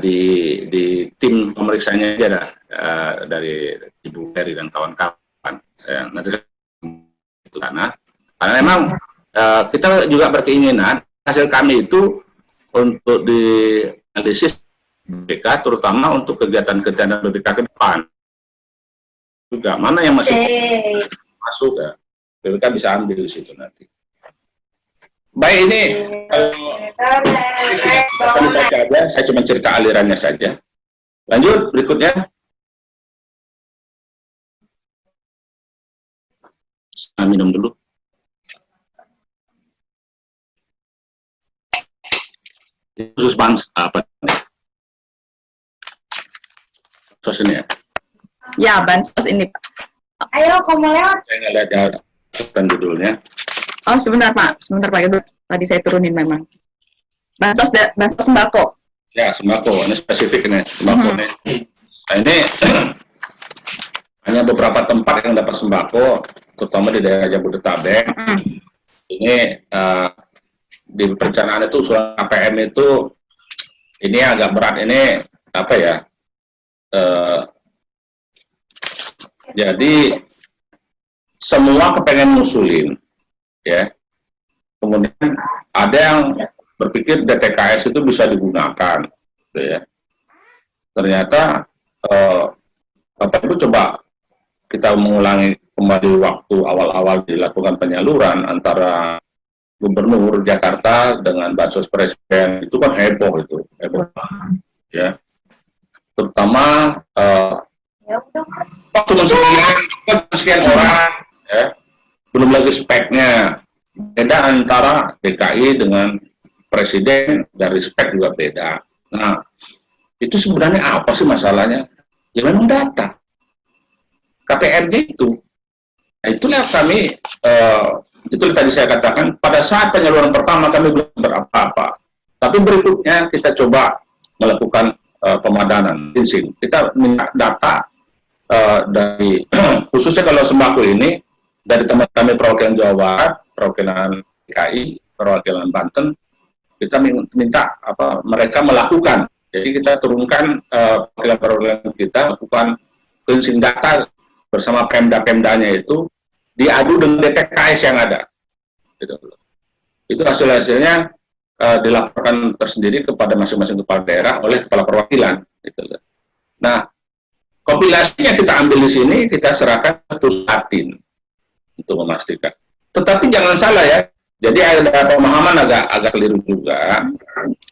di tim pemeriksanya aja dari Ibu Ferry dan kawan-kawan. Nanti itu karena memang kita juga berkeinginan hasil kami itu untuk dianalisis BPK, terutama untuk kegiatan-kegiatan BPK ke depan. Juga mana yang masih masuk ya, BPK bisa ambil di situ nanti. Baik, ini kalau baca aja, saya cuma cerita alirannya saja. Lanjut berikutnya. Saya minum dulu. Khusus apa? Khusus ini ya. Ya, bansos ini Pak. Ayo, kamu lewat. Saya nggak lihat judulnya. Oh, sebentar Pak, itu tadi saya turunin memang. Bansos sembako. Ya, sembako, ini spesifik nih, sembako nih. Nah, ini hanya beberapa tempat yang dapat sembako, terutama di daerah Jabodetabek. Ini di perencanaan itu usulan APM itu, ini agak berat, ini apa ya? Jadi semua kepengen ngusulin, ya. Kemudian ada yang berpikir DTKS itu bisa digunakan, gitu ya. Ternyata Bapak Ibu coba kita mengulangi kembali waktu awal-awal dilakukan penyaluran antara Gubernur Jakarta dengan Bansos Presiden, itu kan heboh itu, heboh, ya. Terutama cuma sekian orang, ya. Belum lagi speknya. Beda antara DKI dengan Presiden, dari spek juga beda. Nah, itu sebenarnya apa sih masalahnya? Ya memang data. KPR-nya itu. Nah, itulah kami, itu tadi saya katakan, pada saat penyaluran pertama kami belum berapa-apa. Tapi berikutnya kita coba melakukan pemadanan, cleansing. Kita minta data dari, khususnya kalau sembako ini, dari teman kami perwakilan Jawa Barat, perwakilan DKI, perwakilan Banten, kita minta mereka melakukan. Jadi kita turunkan perwakilan kita melakukan cleansing data bersama Pemda-Pemdanya itu, diadu dengan DTKS yang ada. Gitu. Itu hasil-hasilnya dilaporkan tersendiri kepada masing-masing kepala daerah oleh kepala perwakilan. Gitu. Nah, kompilasinya kita ambil di sini, kita serahkan ke Pusdatin untuk memastikan. Tetapi jangan salah ya, jadi ada pemahaman agak keliru juga,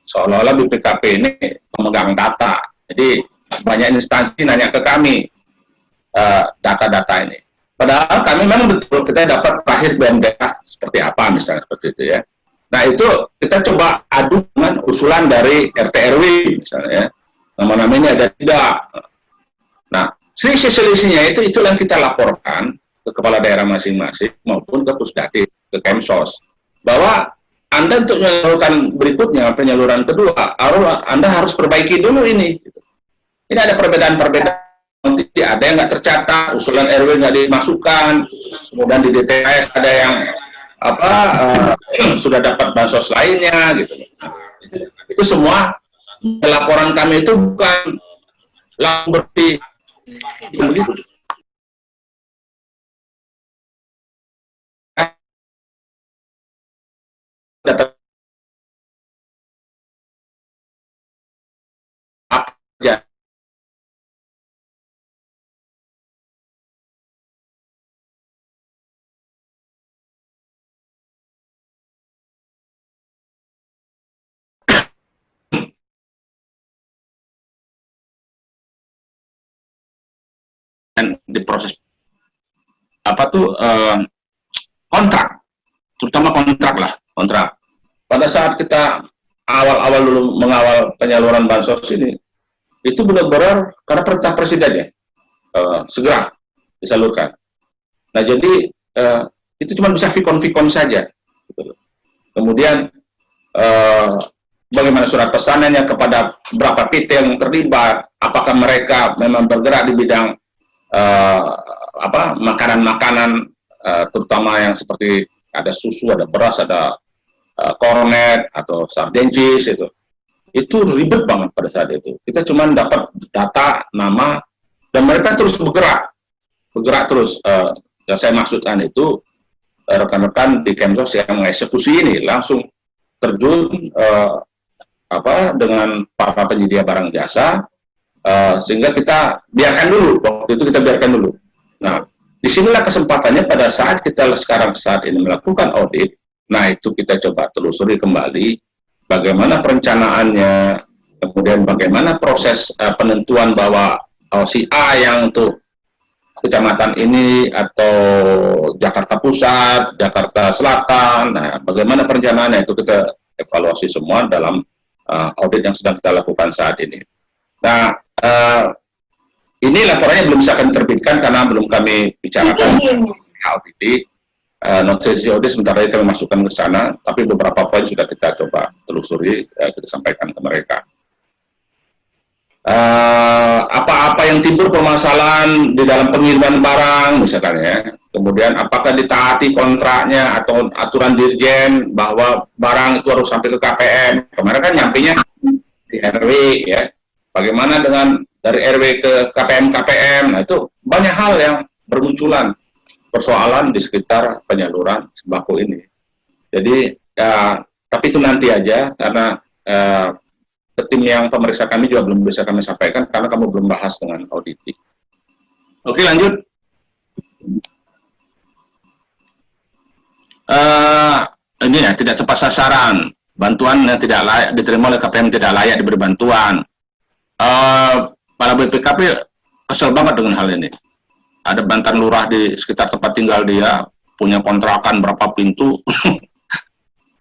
seolah-olah BPKP ini pemegang data. Jadi banyak instansi nanya ke kami data-data ini. Padahal kami memang betul kita dapat terakhir BMDK seperti apa misalnya seperti itu ya. Nah itu kita coba adu dengan usulan dari RT RW misalnya ya. Nama-nama ini ada tidak. Nah selisih-selisihnya itu yang kita laporkan ke kepala daerah masing-masing maupun ke Pusdatin, ke Kemsos, bahwa Anda untuk menyalurkan berikutnya penyaluran kedua, Anda harus perbaiki dulu ini. Ini ada perbedaan-perbedaan. Nanti ada yang nggak tercatat, usulan RW nggak dimasukkan, kemudian di DTKS ada yang sudah dapat bansos lainnya, gitu. Itu semua laporan kami itu bukan langsung bersih begitu. Data apa ya? Diproses kontrak, terutama kontrak. Pada saat kita awal-awal dulu mengawal penyaluran bansos ini, itu benar-benar karena perintah presiden ya, segera disalurkan. Nah jadi itu cuma bisa vikon saja. Gitu. Kemudian bagaimana surat pesanannya kepada berapa PT yang terlibat, apakah mereka memang bergerak di bidang makanan-makanan terutama yang seperti ada susu, ada beras, ada kornet atau sardencis, itu ribet banget pada saat itu. Kita cuma dapat data, nama, dan mereka terus bergerak terus. Yang saya maksudkan itu rekan-rekan di Kemsos yang mengeksekusi ini langsung terjun dengan para penyedia barang jasa. Sehingga kita biarkan dulu, waktu itu kita biarkan dulu. Nah, disinilah kesempatannya pada saat kita saat ini melakukan audit. Nah, itu kita coba telusuri kembali bagaimana perencanaannya, kemudian bagaimana proses penentuan bahwa si A yang untuk kecamatan ini atau Jakarta Pusat, Jakarta Selatan, nah bagaimana perencanaannya itu kita evaluasi semua dalam audit yang sedang kita lakukan saat ini. Nah, ini laporannya belum bisa kami terbitkan karena belum kami bicarakan audit. Notice audit sebentar lagi kami masukkan ke sana, tapi beberapa poin sudah kita coba telusuri, kita sampaikan ke mereka. Apa-apa yang timbul permasalahan di dalam pengiriman barang, misalkan ya, kemudian apakah ditaati kontraknya atau aturan dirjen bahwa barang itu harus sampai ke KPM. Kemarin kan nyampainya di RW ya. Bagaimana dengan dari RW ke KPM. Nah, itu banyak hal yang bermunculan persoalan di sekitar penyaluran sembako ini. Jadi, tapi itu nanti aja, karena ke tim yang pemeriksa kami juga belum bisa kami sampaikan, karena kamu belum bahas dengan auditing. Oke, lanjut. Ini ya, tidak tepat sasaran. Bantuan yang tidak layak diterima oleh KPM, tidak layak diberi bantuan. Para BPKP kesel banget dengan hal ini. Ada mantan lurah di sekitar tempat tinggal dia, punya kontrakan berapa pintu,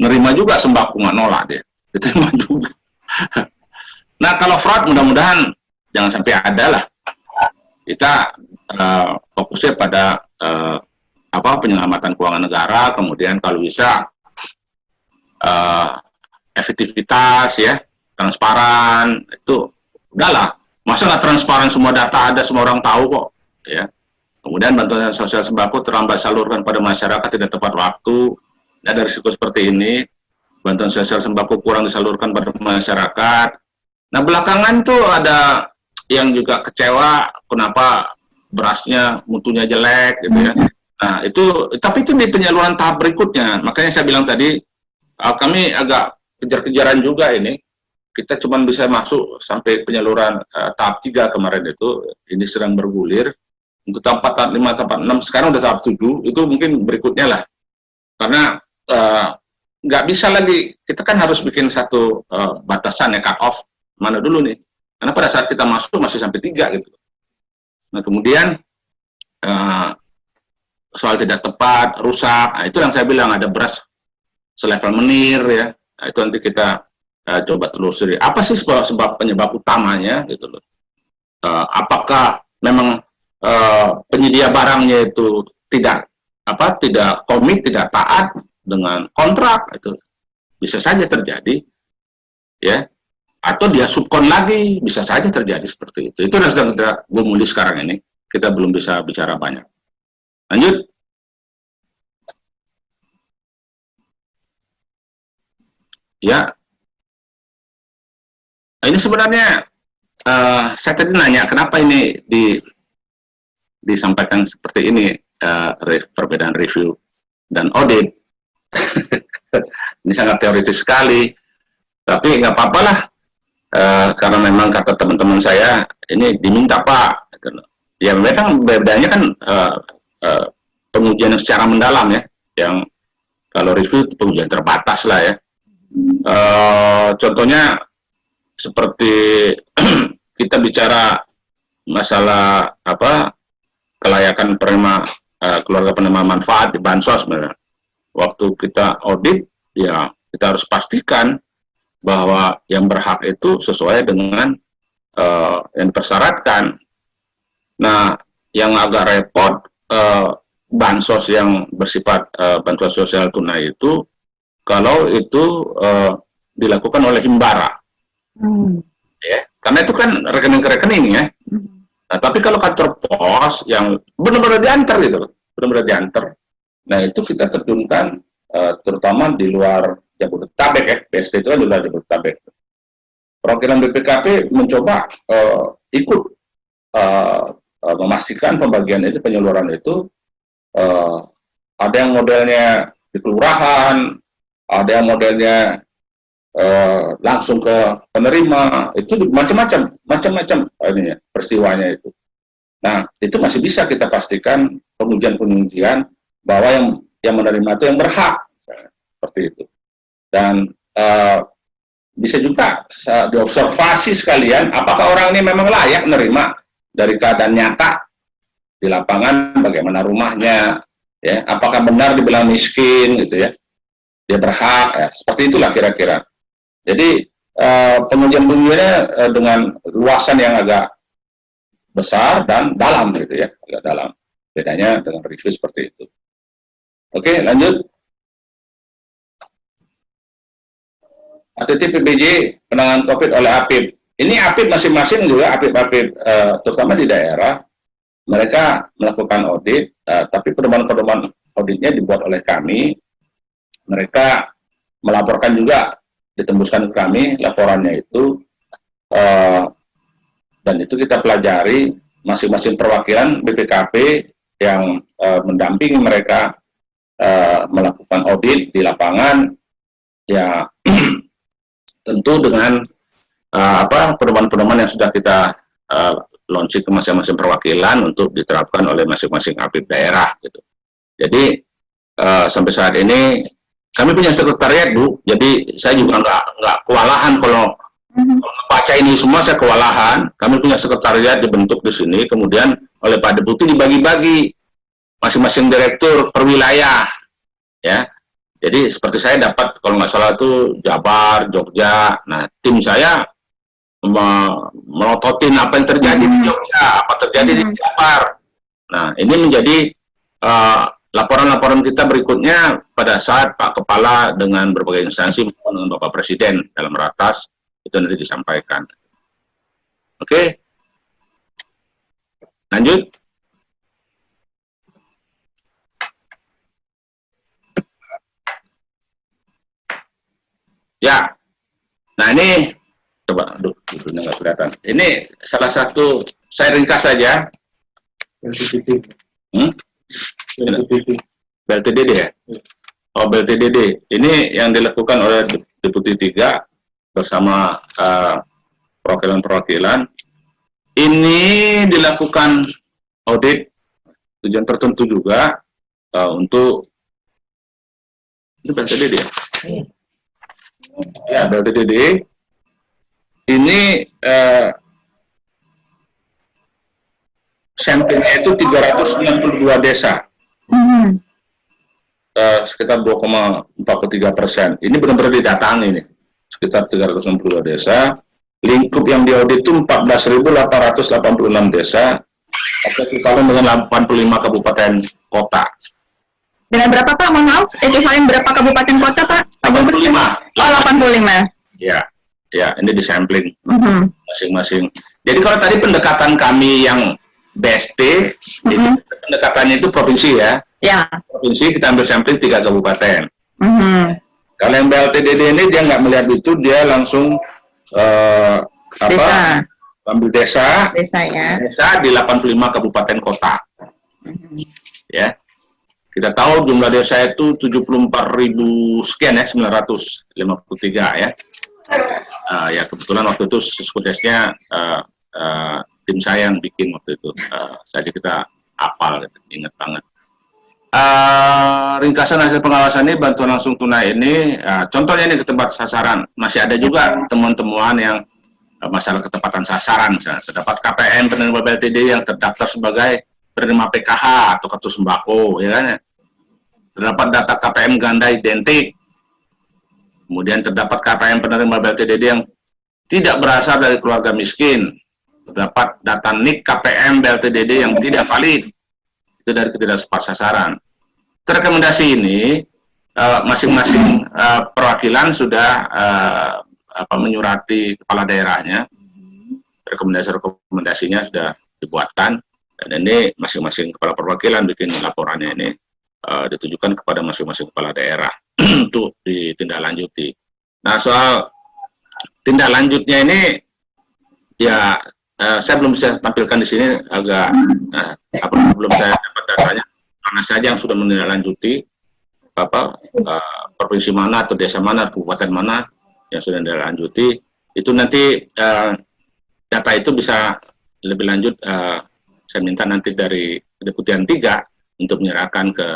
nerima juga sembako, nggak nolak dia, diterima juga. Nah, kalau fraud mudah-mudahan jangan sampai ada lah. Kita fokusnya pada penyelamatan keuangan negara, kemudian kalau bisa efektivitas ya, transparan, itu udahlah. Masa nggak transparan, semua data ada, semua orang tahu kok ya. Kemudian bantuan sosial sembako terlambat salurkan pada masyarakat, tidak tepat waktu. Ada risiko seperti ini. Bantuan sosial sembako kurang disalurkan pada masyarakat. Nah, belakangan tuh ada yang juga kecewa kenapa berasnya mutunya jelek gitu ya. Nah, itu tapi itu di penyaluran tahap berikutnya. Makanya saya bilang tadi kami agak kejar-kejaran juga ini. Kita cuma bisa masuk sampai penyaluran tahap 3 kemarin itu. Ini sedang bergulir. Untuk tahap 4, tahap 5, tahap 6, sekarang udah tahap 7, itu mungkin berikutnya lah. Karena nggak bisa lagi, kita kan harus bikin satu batasan ya, cut off, mana dulu nih. Karena pada saat kita masuk masih sampai 3 gitu. Nah, kemudian soal tidak tepat, rusak, nah, itu yang saya bilang, ada beras selevel menir ya. Nah, itu nanti kita coba telusuri. Apa sih sebab penyebab utamanya gitu loh. Apakah memang penyedia barangnya itu tidak komit, tidak taat dengan kontrak, itu bisa saja terjadi ya, atau dia subkon lagi, bisa saja terjadi seperti itu. Itu yang sedang kita gumuli sekarang ini, kita belum bisa bicara banyak. Lanjut. Ya, ini sebenarnya saya tadi nanya kenapa ini disampaikan seperti ini, perbedaan review dan audit. Ini sangat teoritis sekali, tapi nggak apa-apa lah, karena memang kata teman-teman saya ini diminta Pak. Ya memang bedanya kan pengujian yang secara mendalam ya, yang kalau review pengujian terbatas lah ya. Contohnya seperti kita bicara masalah kelayakan keluarga penerima manfaat di bansos, waktu kita audit ya kita harus pastikan bahwa yang berhak itu sesuai dengan yang dipersyaratkan. Nah, yang agak repot, bansos yang bersifat bantuan sosial tunai itu kalau itu dilakukan oleh himbara. Ya, karena itu kan rekening ke rekening ya. Nah, tapi kalau kantor pos yang benar-benar diantar gitu, benar-benar diantar. Nah, itu kita terjunkan terutama di luar Jabodetabek ya. PST itu kan juga Jabodetabek. Perwakilan BPKP mencoba ikut memastikan pembagian itu, penyaluran itu ada yang modelnya di kelurahan, ada yang modelnya langsung ke penerima, itu macam-macam ininya, peristiwanya itu. Nah, itu masih bisa kita pastikan pengujian bahwa yang menerima itu yang berhak, seperti itu. Dan bisa juga diobservasi sekalian apakah orang ini memang layak menerima dari keadaan nyata di lapangan, bagaimana rumahnya, ya, apakah benar dibilang miskin gitu ya, dia berhak, ya, seperti itulah kira-kira. Jadi pengujian-pengujiannya dengan luasan yang agak besar dan dalam gitu ya, agak dalam. Bedanya dengan review seperti itu. Oke, lanjut. ATT PBJ penanganan COVID oleh APIP. Ini APIP masing-masing juga, APIP terutama di daerah, mereka melakukan audit, tapi pedoman-pedoman auditnya dibuat oleh kami. Mereka melaporkan juga, ditembuskan ke kami laporannya itu, Dan itu kita pelajari masing-masing perwakilan BPKP yang mendampingi mereka melakukan audit di lapangan, ya tentu dengan pedoman-pedoman yang sudah kita launching ke masing-masing perwakilan untuk diterapkan oleh masing-masing APIP daerah gitu. Jadi sampai saat ini kami punya sekretariat, Bu. Jadi saya juga nggak kewalahan kalau baca ini semua, saya kewalahan. Kami punya sekretariat dibentuk di sini, kemudian oleh Pak Deputi dibagi-bagi masing-masing direktur per wilayah, ya. Jadi seperti saya dapat kalau nggak salah itu Jabar, Jogja. Nah, tim saya melototin apa yang terjadi di Jogja, apa terjadi di Jabar. Nah, ini menjadi laporan-laporan kita berikutnya pada saat Pak Kepala dengan berbagai instansi dengan Bapak Presiden dalam ratas itu nanti disampaikan. Oke, lanjut. Ya, nah ini coba, aduh, nggak kelihatan. Ini salah satu, saya ringkas saja. BLTDD ya? Oh, BLTDD. Ini yang dilakukan oleh Deputi 3 bersama perwakilan-perwakilan. Ini dilakukan audit tujuan tertentu juga untuk ini BLTDD ya? Ya, BLTDD. Ini samplingnya itu 392 desa. Sekitar 2,43%. Ini benar-benar didatangi nih. Sekitar 362 desa. Lingkup yang diaudit itu 14.886 desa. Atau kalau dengan 85 kabupaten kota. Dengan berapa Pak? Mohon maaf, ekivalen berapa kabupaten kota Pak? 85. Oh, 85. Ya, ya, ini di sampling masing-masing. Jadi kalau tadi pendekatan kami yang BST, itu pendekatannya itu provinsi ya. Ya. Provinsi kita ambil sampling 3 kabupaten. Kalau yang BLTDD ini dia nggak melihat itu, dia langsung Desa. ambil desa Ya. desa di 85 kabupaten kota. Ya. Kita tahu jumlah desa itu 74.000 sekian ya, 953 ya. Ya kebetulan waktu itu seskudesnya tim saya yang bikin waktu itu. Saja kita hafal, ingat banget. Ringkasan hasil pengawasan ini, bantuan langsung tunai ini, contohnya ini ke tempat sasaran. Masih ada juga temuan-temuan yang masalah ketepatan sasaran. Terdapat KPM penerima BLTD yang terdaftar sebagai penerima PKH atau kartu sembako, ya kan? Terdapat data KPM ganda identik. Kemudian terdapat KPM penerima BLTDD yang tidak berasal dari keluarga miskin. Terdapat data NIK KPM BLTDD yang tidak valid. Itu dari ketidaktepat sasaran. Rekomendasi ini masing-masing perwakilan sudah menyurati kepala daerahnya. Rekomendasinya sudah dibuatkan, dan ini masing-masing kepala perwakilan bikin laporannya ini ditujukan kepada masing-masing kepala daerah untuk ditindaklanjuti. Nah, soal tindak lanjutnya ini ya saya belum bisa tampilkan di sini, agak belum saya dapat datanya mana saja yang sudah menindaklanjuti, provinsi mana atau desa mana, kabupaten mana yang sudah menindaklanjuti. Itu nanti data itu bisa lebih lanjut, saya minta nanti dari Deputian 3 untuk menyerahkan ke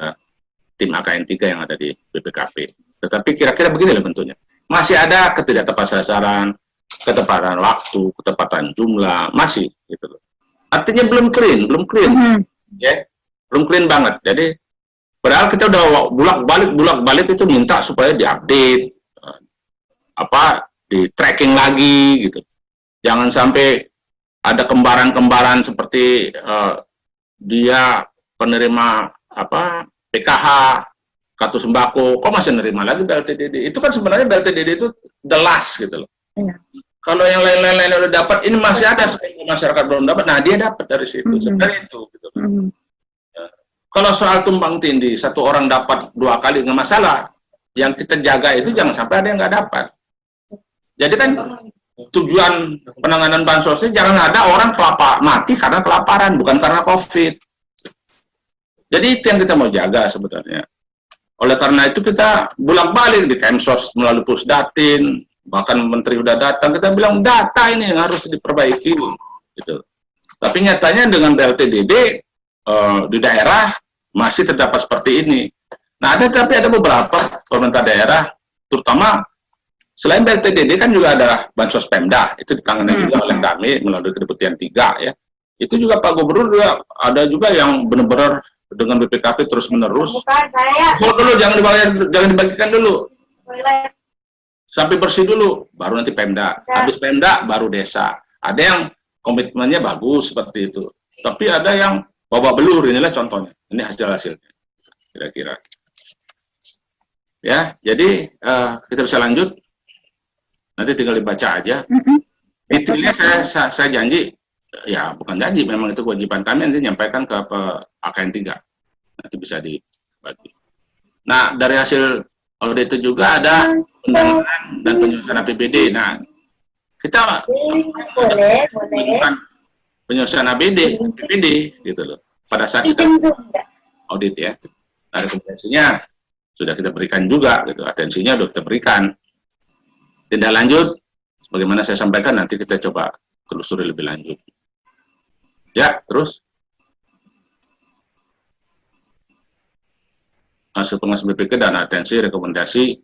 tim AKN 3 yang ada di BPKP. Tetapi kira-kira begini lah bentuknya. Masih ada ketidaktepat sasaran, ketepatan waktu, ketepatan jumlah, masih gitu loh. Artinya belum clean, ya, belum clean banget. Jadi padahal kita udah bulak-balik itu minta supaya diupdate, di tracking lagi gitu. Jangan sampai ada kembaran-kembaran seperti dia penerima PKH, kartu sembako, kok masih nerima lagi BLTDD? Itu kan sebenarnya BLTDD itu the last gitu loh. Iya. Kalau yang lain-lain udah dapat, ini masih ada masyarakat belum dapat. Nah, dia dapat dari situ. Sebenarnya itu gitu. Ya. Kalau soal tumpang tindih, satu orang dapat 2 kali nggak masalah. Yang kita jaga itu jangan sampai ada yang nggak dapat. Jadi kan tujuan penanganan bansosnya jangan ada orang mati karena kelaparan, bukan karena COVID. Jadi itu yang kita mau jaga sebenarnya. Oleh karena itu kita bolak-balik di Kemsos melalui Pusdatin, bahkan Menteri udah datang, kita bilang data ini yang harus diperbaiki, gitu. Tapi nyatanya dengan BLTDD di daerah masih terdapat seperti ini. Nah, tapi ada beberapa pemerintah daerah, terutama selain BLTDD kan juga ada Bansos Pemda, itu ditangani juga oleh kami melalui Kedeputian 3 ya. Itu juga Pak Gubernur juga ada juga yang benar-benar dengan BPKP terus-menerus. Bukan saya. Dulu jangan dibagikan dulu. Sampai bersih dulu, baru nanti Pemda. Habis Pemda baru desa. Ada yang komitmennya bagus seperti itu. Tapi ada yang babak belur, inilah contohnya. Ini hasil-hasilnya. Kira-kira. Ya, jadi kita bisa lanjut. Nanti tinggal dibaca aja. Detailnya saya janji, ya bukan janji, memang itu kewajiban kami nanti nyampaikan ke AKN 3. Nanti bisa dibagi. Nah, dari hasil audit itu juga ada pendanaan dan penyusunan APBD. Nah, kita Boleh. penyusunan APBD gitu loh. Pada saat kita audit ya. Nah, rekomendasinya sudah kita berikan juga gitu. Atensinya sudah kita berikan. Tindak lanjut, sebagaimana saya sampaikan nanti kita coba telusuri lebih lanjut. Ya, terus hasil pengawas BPK dan atensi rekomendasi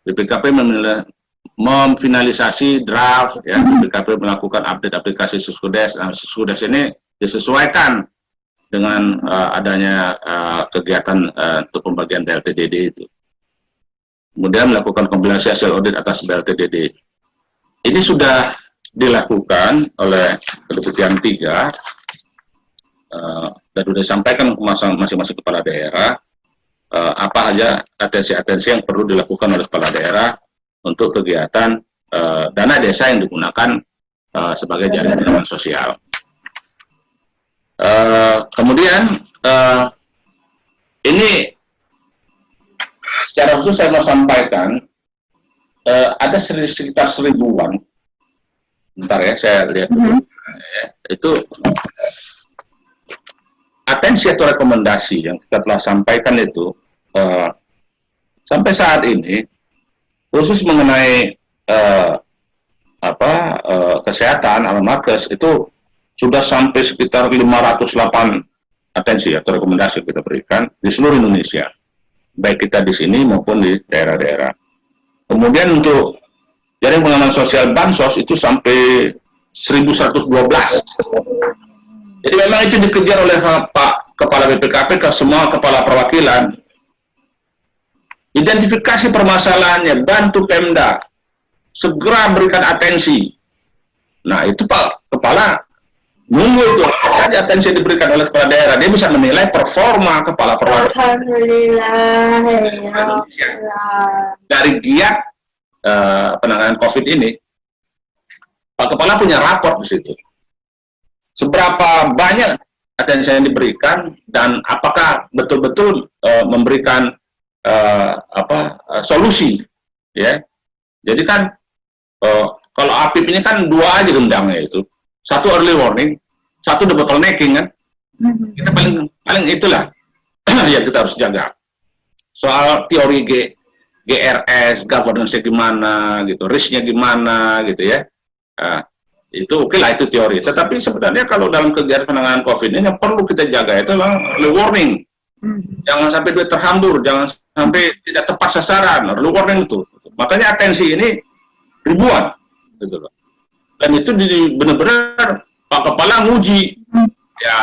BPKP memfinalisasi draft ya. BPKP melakukan update aplikasi Siskudes. Nah, Siskudes ini disesuaikan dengan adanya kegiatan untuk pembagian BLTDD itu. Kemudian melakukan kompilasi hasil audit atas BLTDD. Ini sudah dilakukan oleh Kedeputian 3 dan sudah disampaikan ke masing-masing kepala daerah apa aja atensi-atensi yang perlu dilakukan oleh kepala daerah untuk kegiatan dana desa yang digunakan sebagai jaring pengaman sosial. Kemudian ini secara khusus saya mau sampaikan ada sekitar 1000-an. Bentar ya, saya lihat dulu. Itu atensi atau rekomendasi yang kita telah sampaikan itu sampai saat ini khusus mengenai kesehatan Almakes itu sudah sampai sekitar 508 atensi atau rekomendasi yang kita berikan di seluruh Indonesia, baik kita di sini maupun di daerah-daerah. Kemudian untuk jaring pengaman sosial Bansos itu sampai 1112. Jadi memang itu dikejar oleh Pak Kepala BPKP ke semua kepala perwakilan. Identifikasi permasalahannya, bantu Pemda, segera berikan atensi. Nah itu Pak Kepala nunggu itu saja atensi diberikan oleh kepala daerah, dia bisa menilai performa kepala perwakilan. Alhamdulillah. Dari giat penanganan COVID ini, Pak Kepala punya rapor di situ. Seberapa banyak atensi yang diberikan dan apakah betul-betul memberikan solusi, ya. Jadi kan kalau APIP ini kan dua aja gendangnya itu. Satu early warning, satu the bottlenecking kan. Kita paling itulah yang kita harus jaga. Soal teori GRS, governance-nya gimana gitu, risk-nya gimana gitu ya. Itu oke lah, itu teori. Tetapi sebenarnya kalau dalam kegiatan penanganan COVID ini yang perlu kita jaga itu adalah early warning. Jangan sampai duit terhambur, jangan sampai tidak tepat sasaran, early warning itu. Makanya atensi ini ribuan gitu loh. Dan itu benar-benar Pak Kepala nguji. Ya,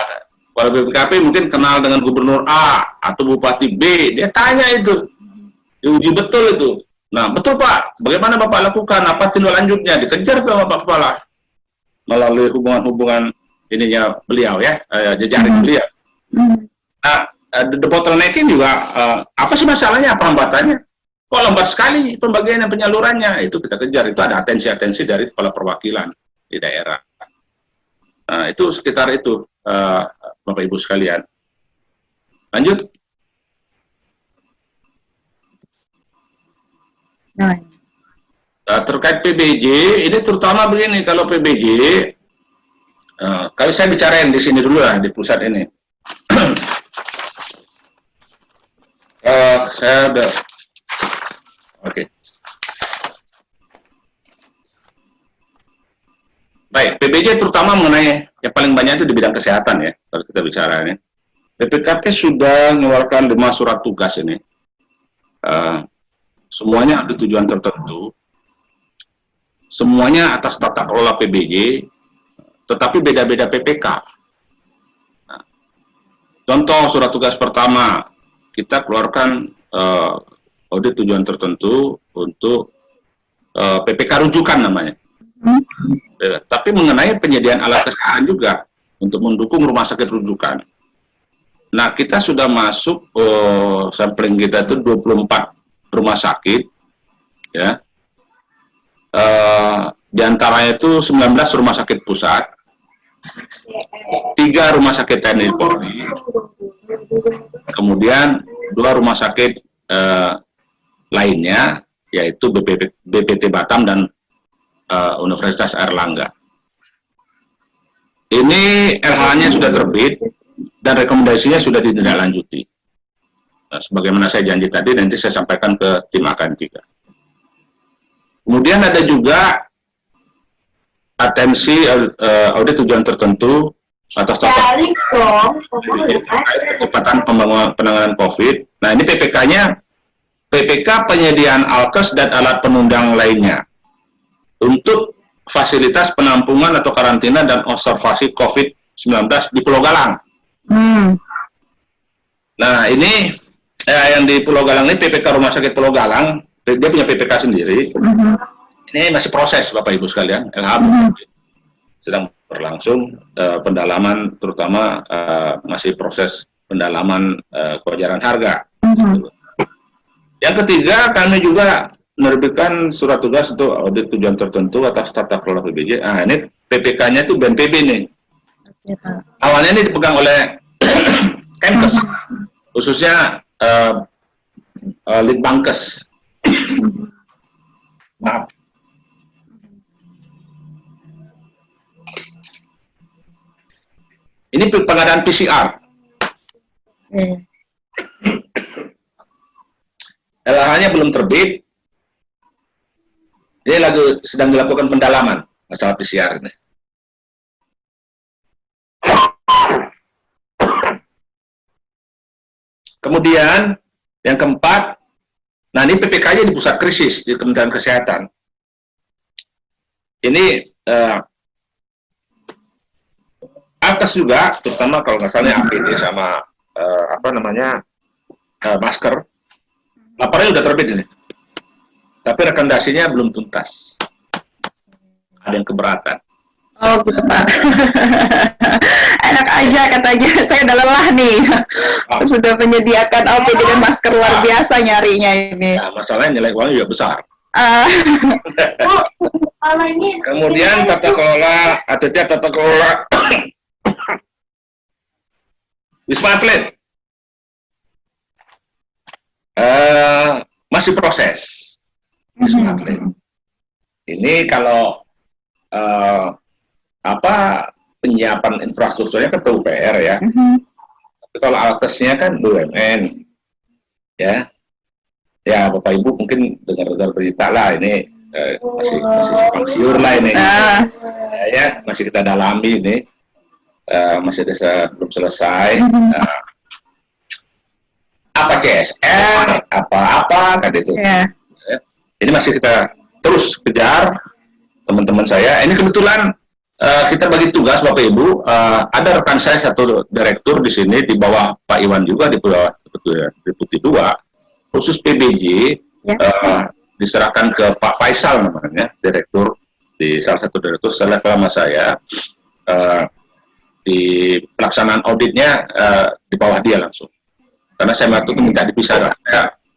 Kepala BPKP mungkin kenal dengan Gubernur A atau Bupati B, dia tanya itu. Diuji betul itu. Nah, betul Pak, bagaimana Bapak lakukan? Apa tindak lanjutnya? Dikejar ke Bapak Kepala melalui hubungan-hubungan ininya beliau ya, jejaring beliau. Nah, the bottlenecking juga, apa sih masalahnya, apa hambatannya? Kok lambat sekali pembagian dan penyalurannya? Itu kita kejar, itu ada atensi-atensi dari kepala perwakilan di daerah. Nah, itu sekitar itu, Bapak Ibu sekalian. Lanjut. terkait PBJ, ini terutama begini, kalau PBJ, kalau saya bicarain di sini dulu lah, di pusat ini. Saya udah, oke. Baik, PBJ terutama mengenai yang paling banyak itu di bidang kesehatan ya, kalau kita bicara ini. BPKP sudah mengeluarkan 5 surat tugas ini. Semuanya ada tujuan tertentu. Semuanya atas tata kelola PBJ, tetapi beda-beda PPK. Nah, contoh surat tugas pertama, kita keluarkan audit tujuan tertentu untuk PPK rujukan namanya. Tapi mengenai penyediaan alat kesehatan juga untuk mendukung rumah sakit rujukan. Nah, kita sudah masuk sampling kita itu 24 rumah sakit, ya. Di antaranya itu 19 rumah sakit pusat, 3 rumah sakit TNI Polri, kemudian 2 rumah sakit lainnya, yaitu BPT Batam dan Universitas Airlangga. Ini LH-nya sudah terbit dan rekomendasinya sudah ditindaklanjuti. Nah, sebagaimana saya janji tadi, nanti saya sampaikan ke tim AKN3. Kemudian ada juga atensi audit tujuan tertentu atas kecepatan penanganan COVID. Nah, ini PPK-nya, PPK penyediaan alkes dan alat penunjang lainnya untuk fasilitas penampungan atau karantina dan observasi COVID-19 di Pulau Galang. Nah, ini yang di Pulau Galang ini PPK Rumah Sakit Pulau Galang, dia punya PPK sendiri. Ini masih proses, Bapak Ibu sekalian. LH sedang berlangsung pendalaman, terutama masih proses pendalaman kewajaran harga. Yang ketiga, kami juga menerbitkan surat tugas untuk audit tujuan tertentu atas tata kelola PBJ. Nah, ini PPK-nya itu BNPB nih. Awalnya ini dipegang oleh Kemkes, khususnya Litbangkes. Maaf. Ini pengadaan PCR. LH-nya belum terbit. Ini lagi sedang dilakukan pendalaman masalah PCR ini. Kemudian yang keempat, nah ini PPK-nya di pusat krisis di Kementerian Kesehatan. Ini atas juga, terutama kalau nggak salah APD sama masker, laporannya udah terbit ini. Tapi rekomendasinya belum tuntas. Ada yang keberatan. Oh gitu Pak. Enak aja katanya, saya udah lelah nih. Sudah menyediakan APD dan masker luar biasa nyarinya ini. Nah, masalahnya nilai uangnya juga besar. Kalau ini Kemudian tata kelola, tata kelola Wisma Atlet. Masih proses. Wisma Atlet. Ini kalau penyiapan infrastrukturnya kan PUPR ya. Tapi kalau alkesnya kan BUMN. Ya. Ya, Bapak Ibu mungkin dengar berita lah ini masih simpang siur lah ini. Ya, masih kita dalami ini. Masih belum selesai. Apa CSR, apa kan itu. Yeah. Ini masih kita terus kejar teman-teman saya. Ini kebetulan kita bagi tugas Bapak Ibu, ada rekan saya satu direktur di sini di bawah Pak Iwan juga di bawah Deputi 2 khusus PBJ, diserahkan ke Pak Faisal namanya, direktur di salah satu direktur selevel sama saya. Di pelaksanaan auditnya di bawah dia langsung. Karena saya waktu itu minta dipisah,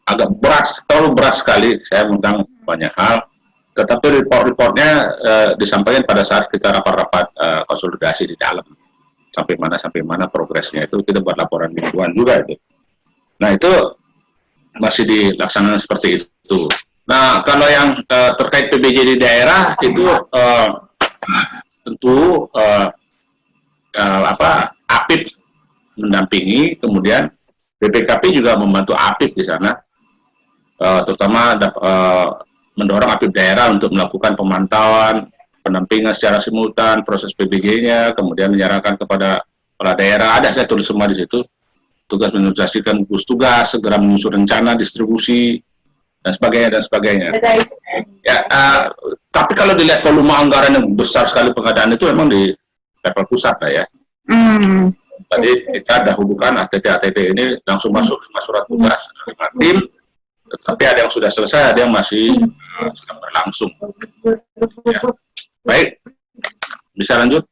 agak berat, terlalu berat sekali, saya memegang banyak hal, tetapi report-reportnya disampaikan pada saat kita rapat-rapat konsolidasi di dalam, sampai mana progresnya itu, kita buat laporan mingguan juga itu. Nah itu masih dilaksanakan seperti itu. Nah, kalau yang terkait PBJ di daerah itu tentu APIP mendampingi, kemudian BPKP juga membantu APIP di sana, terutama mendorong APIP daerah untuk melakukan pemantauan, pendampingan secara simultan, proses PBJ-nya, kemudian menyerahkan kepada kepala daerah. Ada saya tulis semua di situ. Tugas menginvestasikan gugus tugas, segera menyusun rencana distribusi, dan sebagainya. Ya, tapi kalau dilihat volume anggaran yang besar sekali pengadaan itu memang di level pusat lah ya. Tadi kita dahulukan ATT ini langsung masuk 5 surat tugas, 5 tim, tetapi ada yang sudah selesai, ada yang masih sedang berlangsung. Ya. Baik, bisa lanjut?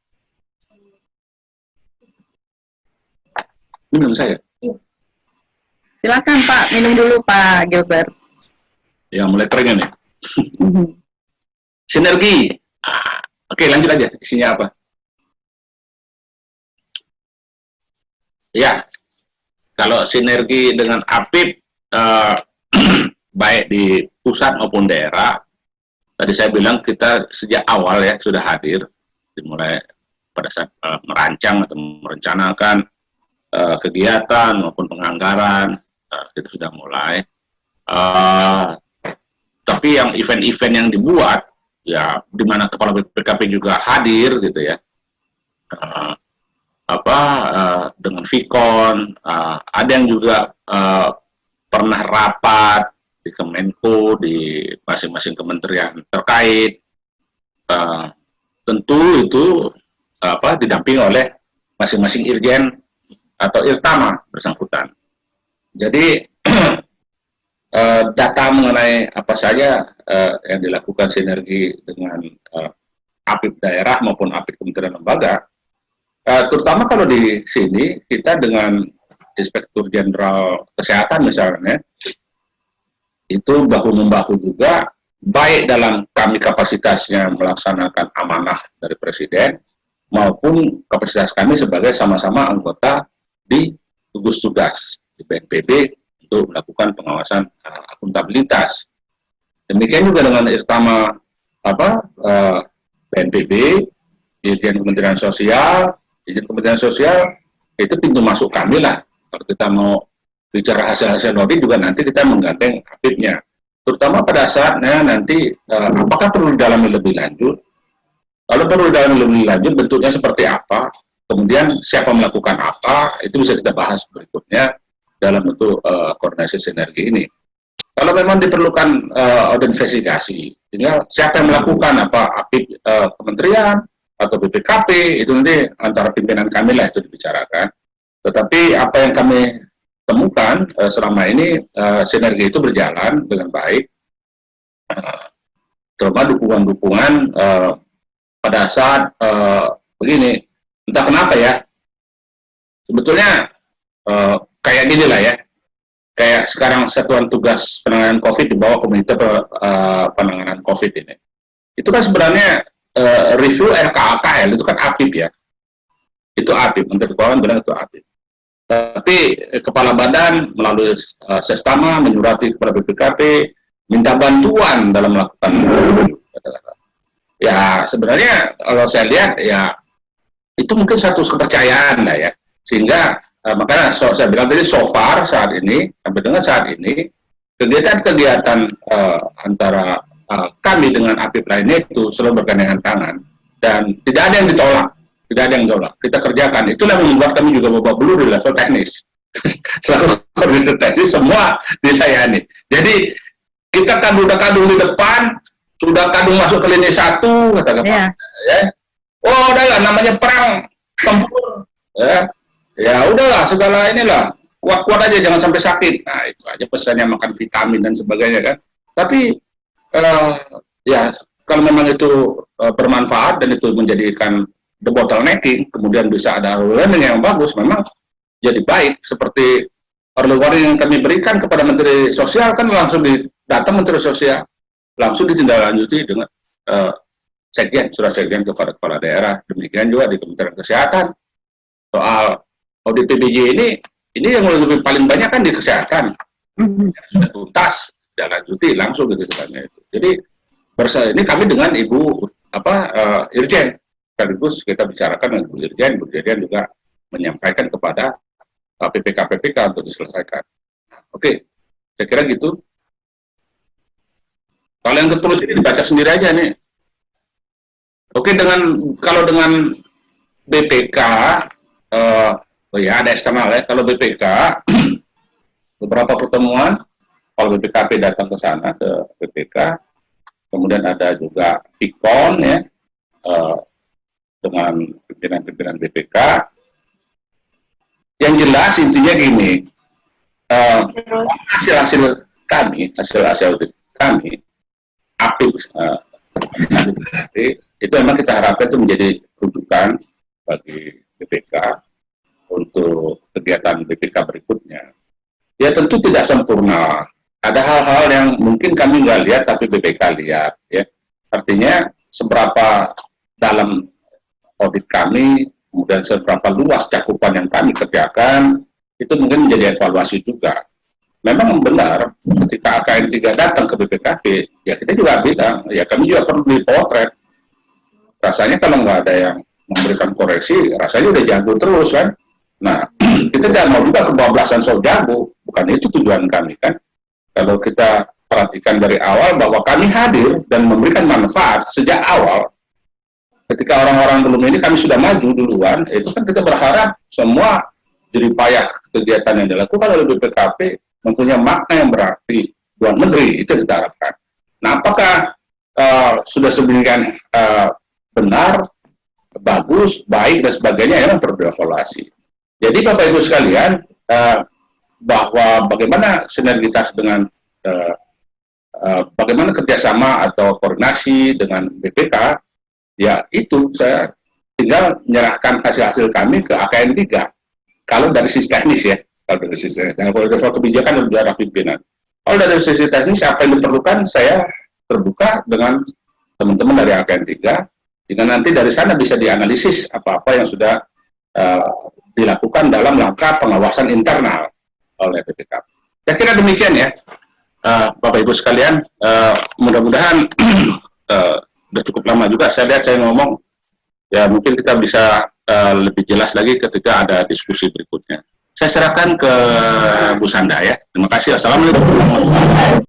Minum saya. Silakan Pak, minum dulu Pak Gilbert. Ya, mulai kering nih. Sinergi. Oke, lanjut aja. Isinya apa? Ya, kalau sinergi dengan APIP, baik di pusat maupun daerah, tadi saya bilang kita sejak awal ya sudah hadir, dimulai pada saat merancang atau merencanakan kegiatan maupun penganggaran, kita sudah mulai. Tapi yang event-event yang dibuat, ya di mana kepala BPKP juga hadir gitu ya, dengan Vicon, ada yang juga pernah rapat di Kemenko, di masing-masing kementerian terkait, tentu itu didampingi oleh masing-masing irjen atau irtama bersangkutan. Jadi data mengenai apa saja yang dilakukan sinergi dengan APIP daerah maupun APIP kementerian lembaga, terutama kalau di sini kita dengan Inspektur Jenderal Kesehatan misalnya, itu bahu-membahu juga, baik dalam kami kapasitasnya melaksanakan amanah dari Presiden, maupun kapasitas kami sebagai sama-sama anggota di gugus tugas di BNPB untuk melakukan pengawasan akuntabilitas. Demikian juga dengan irtama BNPB, Dirjen Kementerian Sosial, itu pintu masuk kami lah. Kalau kita mau bicara hasil-hasil audit juga nanti kita menggandeng APIP-nya. Terutama pada saatnya nanti apakah perlu didalami lebih lanjut. Kalau perlu didalami lebih lanjut, bentuknya seperti apa, kemudian siapa melakukan apa, itu bisa kita bahas berikutnya dalam bentuk koordinasi sinergi ini. Kalau memang diperlukan audit investigasi, tinggal siapa yang melakukan, apa APIP kementerian atau BPKP, itu nanti antara pimpinan kami lah itu dibicarakan. Tetapi apa yang kami temukan selama ini sinergi itu berjalan dengan baik, terutama dukungan-dukungan pada saat begini, entah kenapa ya, sebetulnya kayak gini lah ya, kayak sekarang Satuan Tugas Penanganan COVID di bawah Komite Penanganan COVID ini, itu kan sebenarnya review RKAKL itu kan APIP ya, itu APIP, Menteri Keuangan bilang itu APIP. Tapi Kepala Badan melalui Sestama menyurati kepada BPKP minta bantuan dalam melakukan ya sebenarnya kalau saya lihat ya itu mungkin satu kepercayaan lah ya, sehingga makanya saya bilang tadi so far saat ini sampai dengan saat ini kegiatan-kegiatan antara kami dengan APIP lainnya itu selalu bergandengan tangan dan tidak ada yang ditolak. Tidak ada yang tolak, kita kerjakan. Itulah yang membuat kami juga babak belur di level teknis. Selalu koordinator teknis semua dilayani. Jadi kita kadung di depan, sudah kadung masuk ke lini 1, kata Pak. Ya. Oh udahlah, namanya perang tempur. Ya udahlah, segala inilah kuat-kuat aja, jangan sampai sakit. Nah itu aja pesannya, makan vitamin dan sebagainya kan. Tapi ya kalau memang itu bermanfaat dan itu menjadikan the bottlenecking, kemudian bisa ada early warning yang bagus, memang jadi baik. Seperti early warning yang kami berikan kepada Menteri Sosial, kan langsung datang Menteri Sosial, langsung ditindaklanjuti dengan surat sekjen kepada kepala daerah. Demikian juga di Kementerian Kesehatan. Soal audit PBJ ini yang lebih paling banyak kan di kesehatan. Sudah tuntas, lanjuti langsung gitu ceritanya itu. Jadi ini kami dengan Ibu Irjen, sekaligus kita bicarakan dengan Bu Irjen juga menyampaikan kepada PPK untuk diselesaikan. Oke, saya kira gitu. Kalau yang tertulis ini dibaca sendiri aja nih. Oke, kalau dengan BPK, ya ada eksternal ya. Kalau BPK, beberapa pertemuan, kalau BPKP datang ke sana ke BPK, kemudian ada juga Vicon ya, dengan pimpinan-pimpinan BPK. Yang jelas intinya gini, hasil audit kami, aktif itu memang kita harapkan itu menjadi rujukan bagi BPK untuk kegiatan BPK berikutnya. Ya tentu tidak sempurna. Ada hal-hal yang mungkin kami nggak lihat tapi BPK lihat. Ya. Artinya seberapa dalam audit kami, kemudian seberapa luas cakupan yang kami kerjakan, itu mungkin menjadi evaluasi juga. Memang benar, ketika AKN 3 datang ke BPKP, ya kita juga bilang, ya kami juga perlu dipotret. Rasanya kalau nggak ada yang memberikan koreksi, rasanya udah jago terus kan. Nah, kita jangan mau juga kebablasan soal jago, bukan itu tujuan kami kan. Kalau kita perhatikan dari awal bahwa kami hadir dan memberikan manfaat sejak awal, ketika orang-orang belum ini kami sudah maju duluan, itu kan kita berharap semua jeripayah kegiatan yang dilakukan oleh BPKP mempunyai makna yang berarti buat negeri, itu kita harapkan. Nah, apakah sudah sedemikian benar, bagus, baik, dan sebagainya, memang perlu dievaluasi. Jadi Bapak Ibu sekalian, bahwa bagaimana sinergitas dengan bagaimana kerjasama atau koordinasi dengan BPK, ya itu saya tinggal menyerahkan hasil-hasil kami ke AKN 3. Kalau dari sisi teknis ya, kalau dari sisi teknis, kalau dari soal kebijakan dan dari pimpinan. Kalau dari sisi teknis, apa yang diperlukan, saya terbuka dengan teman-teman dari AKN 3, jika nanti dari sana bisa dianalisis apa-apa yang sudah dilakukan dalam langkah pengawasan internal oleh BPK. Saya kira demikian ya, Bapak Ibu sekalian. Mudah-mudahan sudah cukup lama juga saya lihat saya ngomong, ya mungkin kita bisa lebih jelas lagi ketika ada diskusi berikutnya. Saya serahkan ke Bu Sanda ya. Terima kasih. Assalamualaikum warahmatullahi wabarakatuh.